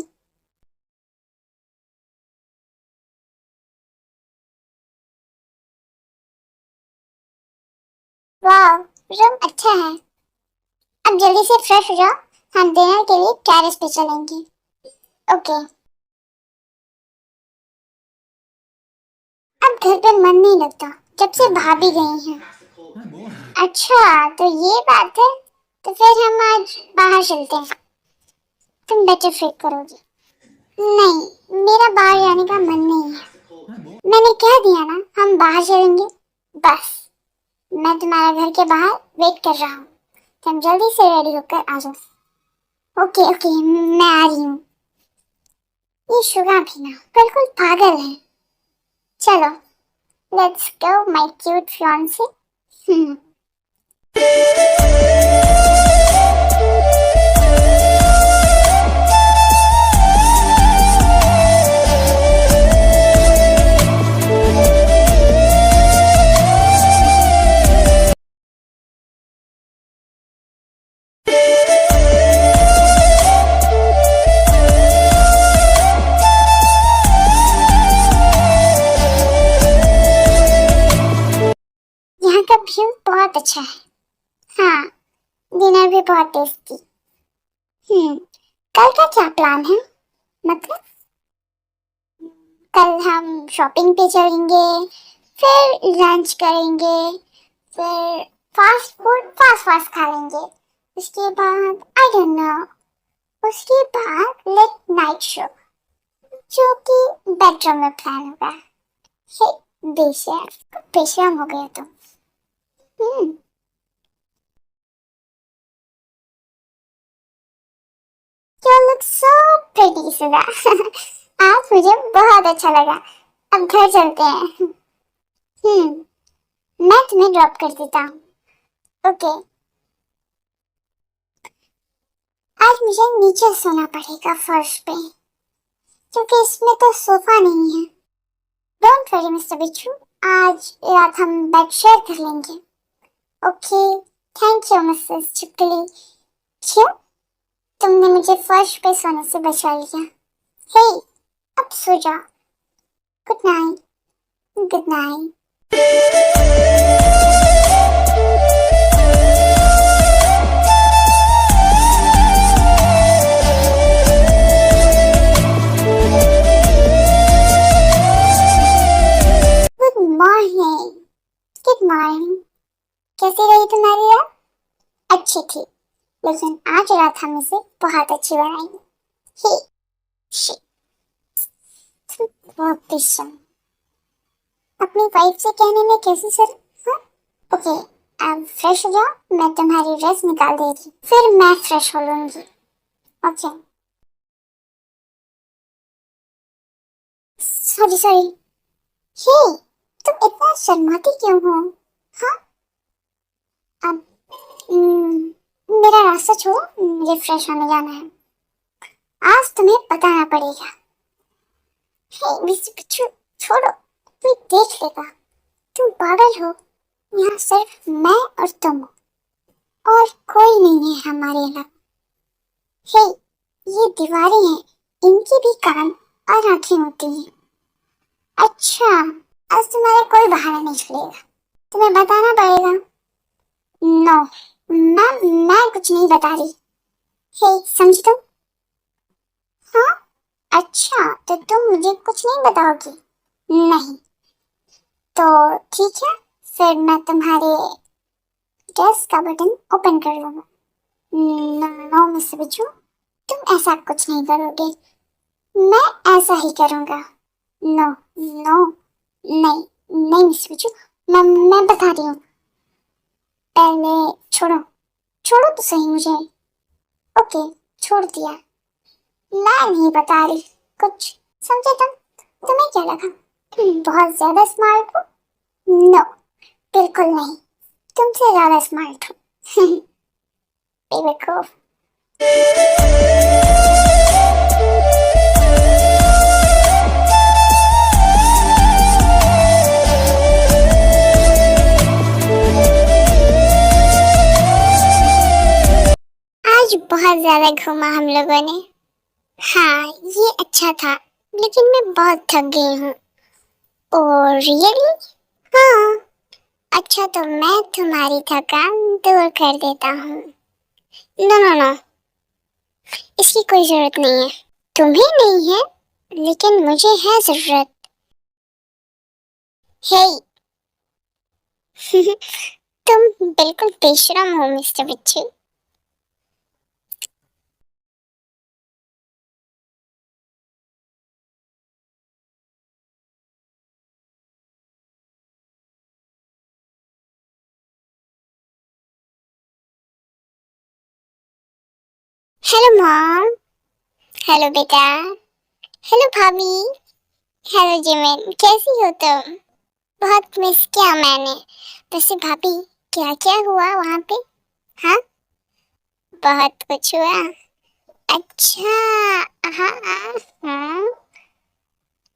वाह, रूम अच्छा है। अब जल्दी से फ्रेश हो जाओ, हम डिनर के लिए टेरेस पे चलेंगे। ओके। अब घर पे मन नहीं लगता जब से भाभी गई हैं। अच्छा, तो ये बात है। तो फिर हम आज बाहर चलते हैं। तुम बेटर फील करोगी। नहीं, मेरा बाहर जाने का मन नहीं है। मैंने कह दिया ना, हम बाहर चलेंगे। बस, मैं तुम्हारे घर के बाहर वेट कर रहा हूँ। तुम जल्दी से रेडी होकर आ जाओ। ओके ओके, मैं आ रही हूँ। ये शुगा भी ना बिल्कुल पागल है। चलो, let's go my cute fiancee. यहाँ का व्यू बहुत अच्छा है। हाँ, डिनर भी बहुत टेस्टी। कल का क्या प्लान है? मतलब कल हम शॉपिंग पे चलेंगे, फिर लंच करेंगे, फिर फास्ट फूड फास्ट फास्ट खा लेंगे। उसके बाद आई डोंट नो, उसके बाद लेट नाइट शो, जो कि बेडरूम में प्लान होगा। हे बेशर्म, बेशर्म हो गया तुम। हम्म You look so pretty, सुधा। आज मुझे बहुत अच्छा लगा। अब घर चलते हैं। मैं तुम्हें ड्रॉप कर देता हूँ। ओके। आज मुझे नीचे सोना पड़ेगा फर्श पे, क्योंकि इसमें तो सोफा नहीं है। डोंट वरी मिस्टर बिच्छू, आज रात हम बेड शेयर कर लेंगे। Okay, thank you mrs Chipkali. क्यों? तुमने मुझे फर्श पे सोने से बचा लिया। हे, अब सो जाओ। Good night. Good night. Good morning. Good morning. कैसी रही तुम्हारी रात? अच्छी थी, लेकिन आज रात हम इसे बहुत अच्छी बनाएंगे। हे शिट, बहुत बेशर्म। अपनी वाइफ से कहने में कैसी सर? हाँ? ओके, अब फ्रेश हो जाओ, मैं तुम्हारी ड्रेस निकाल देगी, फिर मैं फ्रेश हो लूंगी। ओके। Sorry sorry. हे, तुम इतना शर्माती क्यों हो? हाँ? अब मेरा रास्ता छोड़ो, मुझे फ्रेश होने जाना है। आज तुम्हें बताना पड़ेगा। हे मिस्टर पिच्चू, छोड़ो, कोई देख लेगा। तुम पागल हो। यहाँ सिर्फ मैं और तुम हो, और कोई नहीं है हमारे अलावा। हे, ये दीवारें हैं, इनकी भी कान और आंखें होती हैं। अच्छा, आज तुम्हारा कोई बहाना नहीं चलेगा, तुम्हें बताना पड़ेगा। नो, मैं कुछ नहीं बता रही। हे, समझी तुम? हाँ? अच्छा, तो तुम मुझे कुछ नहीं बताओगी? नहीं, तो ठीक है, फिर मैं तुम्हारे ड्रेस का बटन ओपन कर लूंगा। नो मिस्टर बिच्छू, तुम ऐसा कुछ नहीं करोगे। मैं ऐसा ही करूंगा। नो नो, नहीं नहीं मिस्टर बिच्छू, मैं बता रही हूँ। पहले छोड़ो, छोड़ो तो सही मुझे। ओके, छोड़ दिया। मैं नहीं बता रही कुछ। समझे तुम? तुम्हें क्या लगा बहुत ज्यादा स्मार्ट हो? नो, बिल्कुल नहीं, तुमसे ज्यादा स्मार्ट हूँ। बेवकूफ। आज बहुत ज्यादा घूमा हम लोगों ने। हाँ, ये अच्छा था, लेकिन मैं बहुत थक गई हूँ। Oh really? हाँ। अच्छा, तो मैं तुम्हारी थकान दूर कर देता हूँ। नो नो नो, इसकी कोई जरूरत नहीं है। तुम्हें नहीं है, लेकिन मुझे है जरूरत। हे तुम बिल्कुल बेशरम हो मिस्टर बिच्छू। Hello mom. हेलो बेटा। हेलो भाभी। हेलो जिमिन, कैसी हो तुम? बहुत मिस किया मैंने। वैसे भाभी, क्या क्या हुआ वहाँ पे? हाँ, बहुत कुछ हुआ। अच्छा। हाँ हाँ,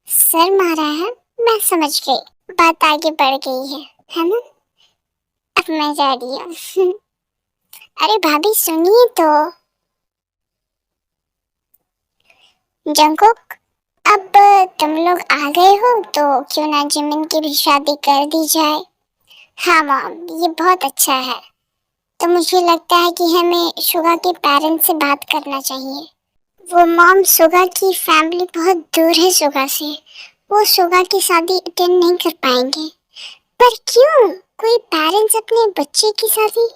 सर मारा है, मैं समझ गई। बात आगे बढ़ गई है ना? अब मैं जा रही हूँ। अरे भाभी सुनिए तो। जंकुक, अब तुम लोग आ गए हो तो क्यों ना जिमिन की भी शादी कर दी जाए। हाँ मॉम, ये बहुत अच्छा है। तो मुझे लगता है कि हमें सुगा के पेरेंट्स से बात करना चाहिए। वो मॉम, सुगा की फैमिली बहुत दूर है सुगा से। वो सुगा की शादी अटेंड नहीं कर पाएंगे। पर क्यों? कोई पेरेंट्स अपने बच्चे की शादी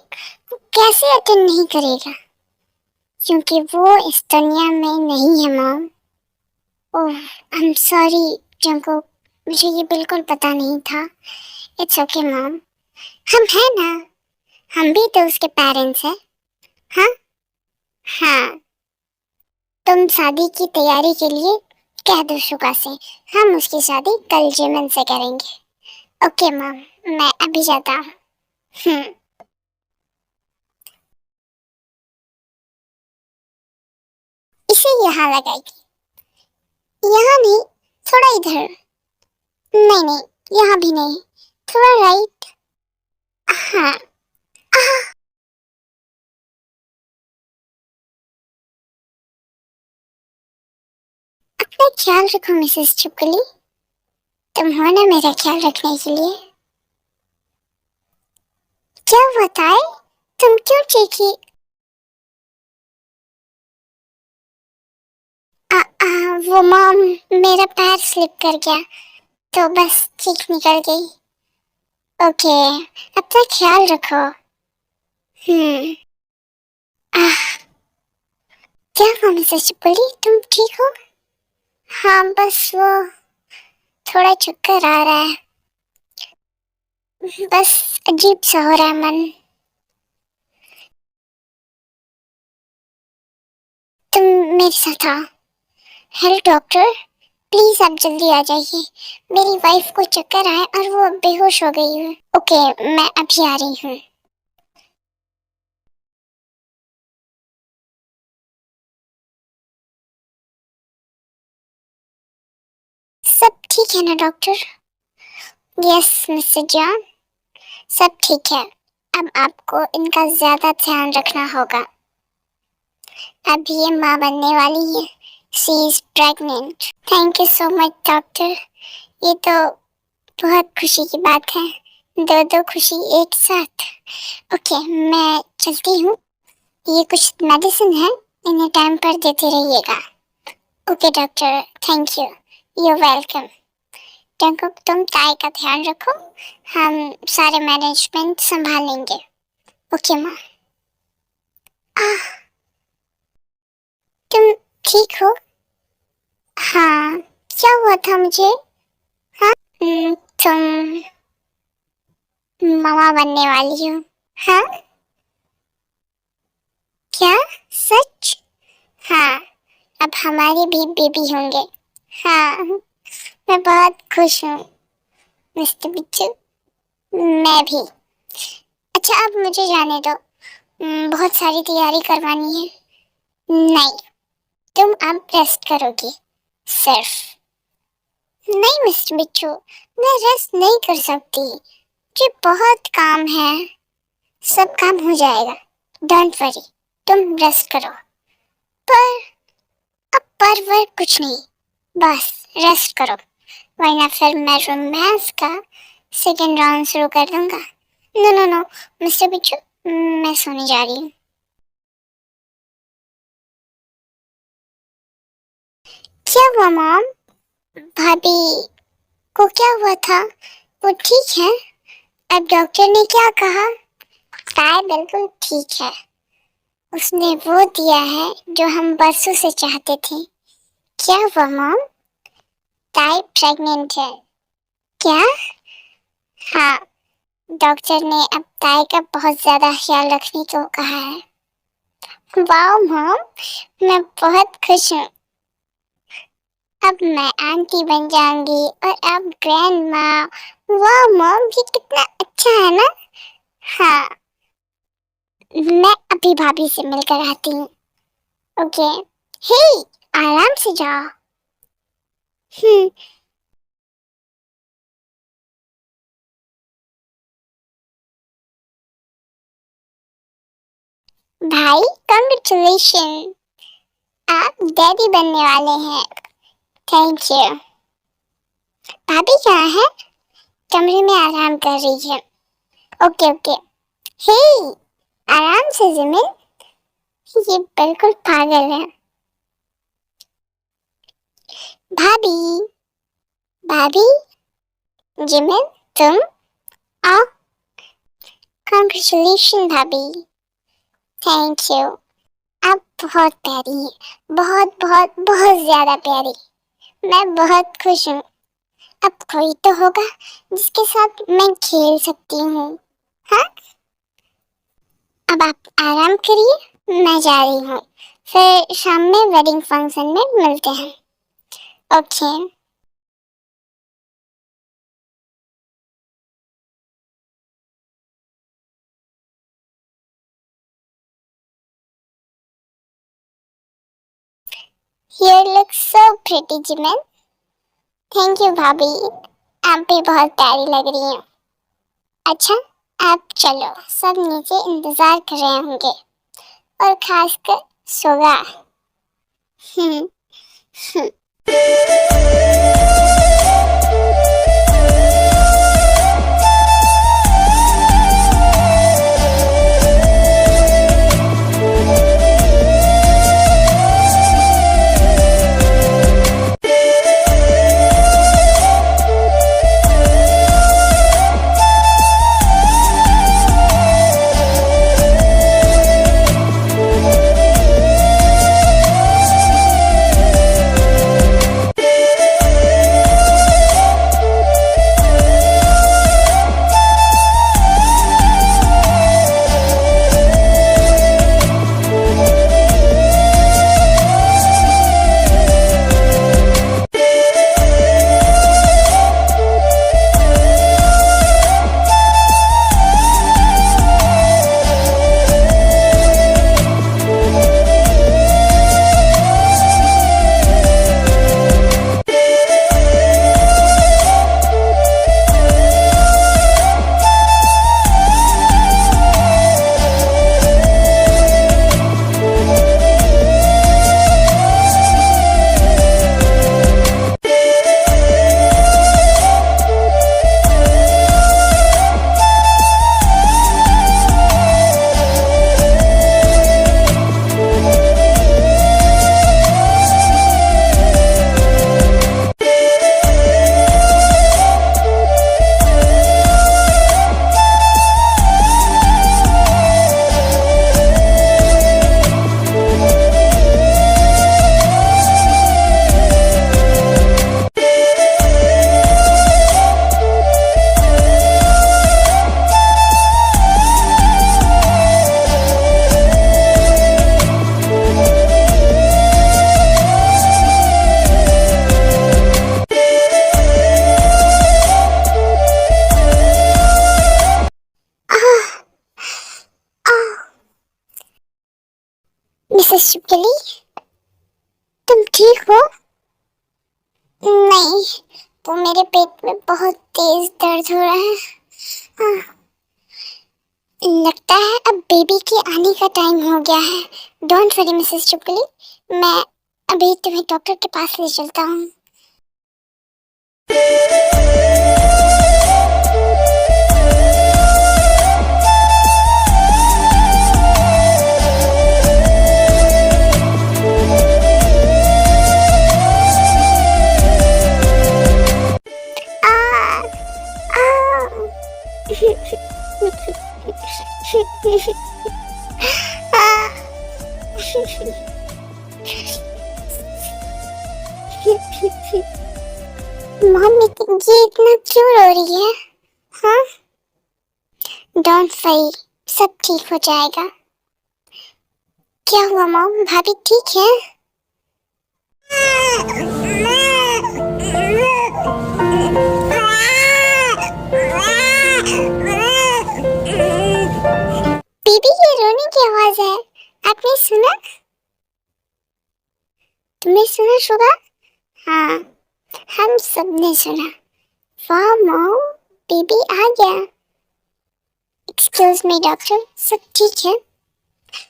कैसे अटेंड नहीं करेगा? क्योंकि वो इस दुनिया में नहीं है mom. Oh, I am sorry Jungkook, मुझे ये बिल्कुल पता नहीं था। इट्स ओके मॉम, हम हैं ना, हम भी तो उसके पेरेंट्स हैं। हाँ हाँ, तुम शादी की तैयारी के लिए कह दो शुगा से, हम उसकी शादी कल जिमिन से करेंगे। ओके मॉम, मैं अभी जाता हूँ। इसे यहाँ लगाएगी। यहाँ नहीं, थोड़ा इधर। नहीं नहीं, यहाँ भी नहीं, थोड़ा राइट। हाँ। आह, अपना ख्याल रखो मिसेस चुपकली। तुम हो ना मेरा ख्याल रखने के लिए। क्या बताए? तुम क्यों चीखी? वो मॉम, मेरा पैर स्लिप कर गया तो बस चीख निकल गई। ओके, अपना ख्याल रखो। हम्म। आह, क्या हुआ मिसेस चुपकली, तुम ठीक हो? हाँ, बस वो थोड़ा चक्कर आ रहा है, बस अजीब सा हो रहा है मन। तुम मेरे साथ आओ। हेलो डॉक्टर, प्लीज आप जल्दी आ जाइए। मेरी वाइफ को चक्कर आए और वो बेहोश हो गई है। ओके, मैं अभी आ रही हूँ। सब ठीक है ना डॉक्टर? यस मिस्टर जॉन, सब ठीक है। अब आपको इनका ज्यादा ध्यान रखना होगा। अब ये माँ बनने वाली है। She is pregnant. Thank you so much doctor, ये तो बहुत खुशी की बात है। दो दो खुशी एक साथ। ओके, मैं चलती हूँ। ये कुछ मेडिसिन है, इन्हें टाइम पर देते रहिएगा। Okay doctor, thank you. You welcome. टंकुक, तुम ताई का ध्यान रखो, हम सारे मैनेजमेंट संभाल लेंगे। ओके माँ। आह, तुम ठीक हो? हाँ, क्या हुआ था मुझे? हाँ, तुम मामा बनने वाली हो। हाँ, क्या? सच? हाँ, अब हमारे भी बेबी होंगे। हाँ, मैं बहुत खुश हूँ मिस्टर बिच्छू। मैं भी। अच्छा, अब मुझे जाने दो। बहुत सारी तैयारी करवानी है। नहीं, तुम अब रेस्ट करोगी सिर्फ। नहीं मिस्टर बिच्छू, मैं रेस्ट नहीं कर सकती। मुझे बहुत काम है। सब काम हो जाएगा, डोंट वरी। तुम रेस्ट करो। पर अब पर कुछ नहीं, बस रेस्ट करो, वरना फिर मैं रोमांस का सेकेंड राउंड शुरू कर दूंगा। नो नो नो मिस्टर बिच्छू, मैं सोने जा रही हूँ। क्या हुआ मॉम? भाभी को क्या हुआ था? वो ठीक है? अब डॉक्टर ने क्या कहा? ताई बिल्कुल ठीक है। उसने वो दिया है जो हम बरसों से चाहते थे। क्या हुआ मॉम? ताई प्रेग्नेंट है। क्या? हाँ, डॉक्टर ने अब ताई का बहुत ज्यादा ख्याल रखने को कहा है। वाह मॉम, मैं बहुत खुश हूँ। अब मैं आंटी बन जाऊंगी और अब ग्रैंड माँ। वाह मॉम, ये कितना अच्छा है ना? हाँ, मैं अभी भाभी से मिलकर आती हूँ। ओके। हे, आराम से जाओ। हम्म। भाई कांग्रेचुलेशन, आप डैडी बनने वाले हैं। Thank you. भाभी कहाँ है? कमरे में आराम कर रही है। Okay okay. हे, आराम से जिमिन, ये बिल्कुल पागल है। भाभी, भाभी, जिमिन, तुम आओ। कांग्रेचुलेशन भाभी। Thank you. आप बहुत प्यारी हैं, बहुत बहुत बहुत ज्यादा प्यारी। मैं बहुत खुश हूँ। अब कोई तो होगा जिसके साथ मैं खेल सकती हूँ। हाँ, अब आप आराम करिए, मैं जा रही हूँ। फिर शाम में वेडिंग फंक्शन में मिलते हैं। Okay. Here looks so pretty, Jimin. Thank you भाभी, आप भी बहुत प्यारी लग रही हैं। अच्छा, आप चलो, सब नीचे इंतजार कर रहे होंगे, और खासकर सोगा। हम्म। मिसेस शिपकली, तुम ठीक हो? नहीं, तो मेरे पेट में बहुत तेज दर्द हो रहा है। हाँ, लगता है अब बेबी के आने का टाइम हो गया है। डोंट वरी मिसेस शिपकली, मैं अभी तुम्हें डॉक्टर के पास ले चलता हूँ। मम्मी ये इतना क्यों रो रही है? हाँ, डोंट वरी, सब ठीक हो जाएगा। क्या हुआ मॉम, भाभी ठीक है? बेबी, ये रोने की आवाज है, आपने सुना? तुमने सुना शुगा? हाँ, हम सब ने सुना। वाह मॉम, बेबी आ गया। एक्सक्यूज मी डॉक्टर, सब ठीक है?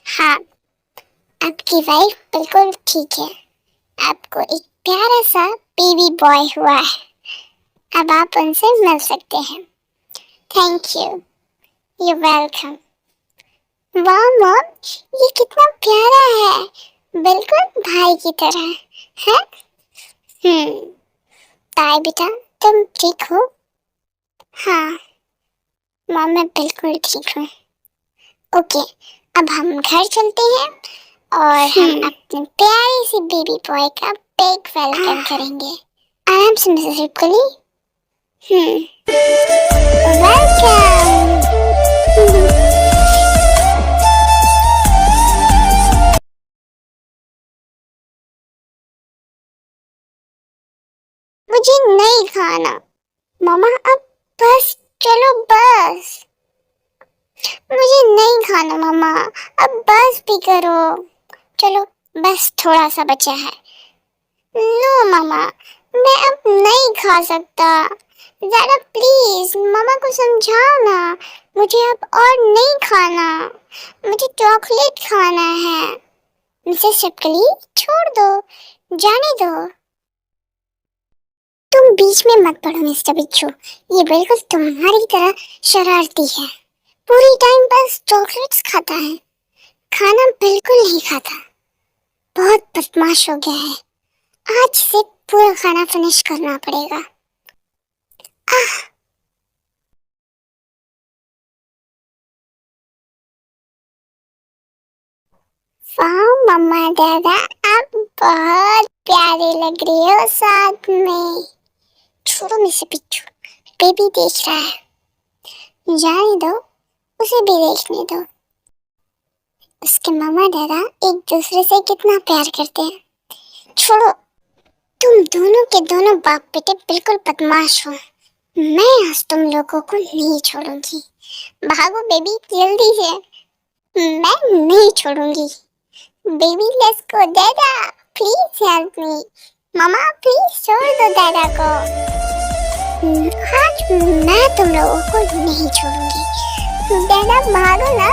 हाँ, आपकी वाइफ बिल्कुल ठीक है। आपको एक प्यारा सा बेबी बॉय हुआ है। अब आप उनसे मिल सकते हैं। Thank you, you welcome. वाह मॉम, ये कितना प्यारा है, बिल्कुल भाई की तरह है। ताई बेटा, तुम ठीक हो? हाँ मॉम, मैं बिल्कुल ठीक हूँ। ओके, अब हम घर चलते हैं और हम अपने प्यारे से बेबी बॉय का बिग वेलकम करेंगे। आराम से मिसेस शिपकली। वेलकम। मुझे नहीं खाना मामा, अब बस, चलो बस। मुझे नहीं खाना मामा, अब बस भी करो। चलो बस, थोड़ा सा बचा है। नो मामा, मैं अब नहीं खा सकता। ज़रा प्लीज मामा को समझाओ ना, मुझे अब और नहीं खाना। मुझे चॉकलेट खाना है। मिसेस शिपकली, छोड़ दो, जाने दो। तुम बीच में मत पड़ो मिस्टर बिच्छू, ये बिल्कुल तुम्हारी तरह शरारती है। पूरी टाइम बस चॉकलेट्स खाता है, खाना बिल्कुल नहीं खाता। बहुत बदमाश हो गया है। आज से पूरा खाना फिनिश करना पड़ेगा। आह, वाह मम्मा दादा, आप बहुत प्यारे लग रही हो साथ में। छोड़ो मिस्टर बिच्छू, बेबी देख रहा है, जाने दो, उसे भी देखने दो। उसके मामा दादा एक दूसरे से कितना प्यार करते हैं। छोड़ो, तुम दोनों के दोनों बाप बेटे बिल्कुल बदमाश हो। मैं आज तुम लोगों को नहीं छोड़ूंगी। भागो बेबी, जल्दी से। मैं नहीं छोड़ूंगी। Baby let's go. दादा प्लीज हेल्प मी। मामा प्लीज छोड़ दो दादा को। आज मैं तुम लोगों को नहीं छोड़ूंगी। दादा भागो ना,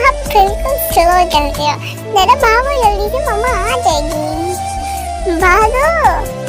आप बिल्कुल स्लो चलते हो। दादा भागो जल्दी से, मामा आ जाएगी। भागो।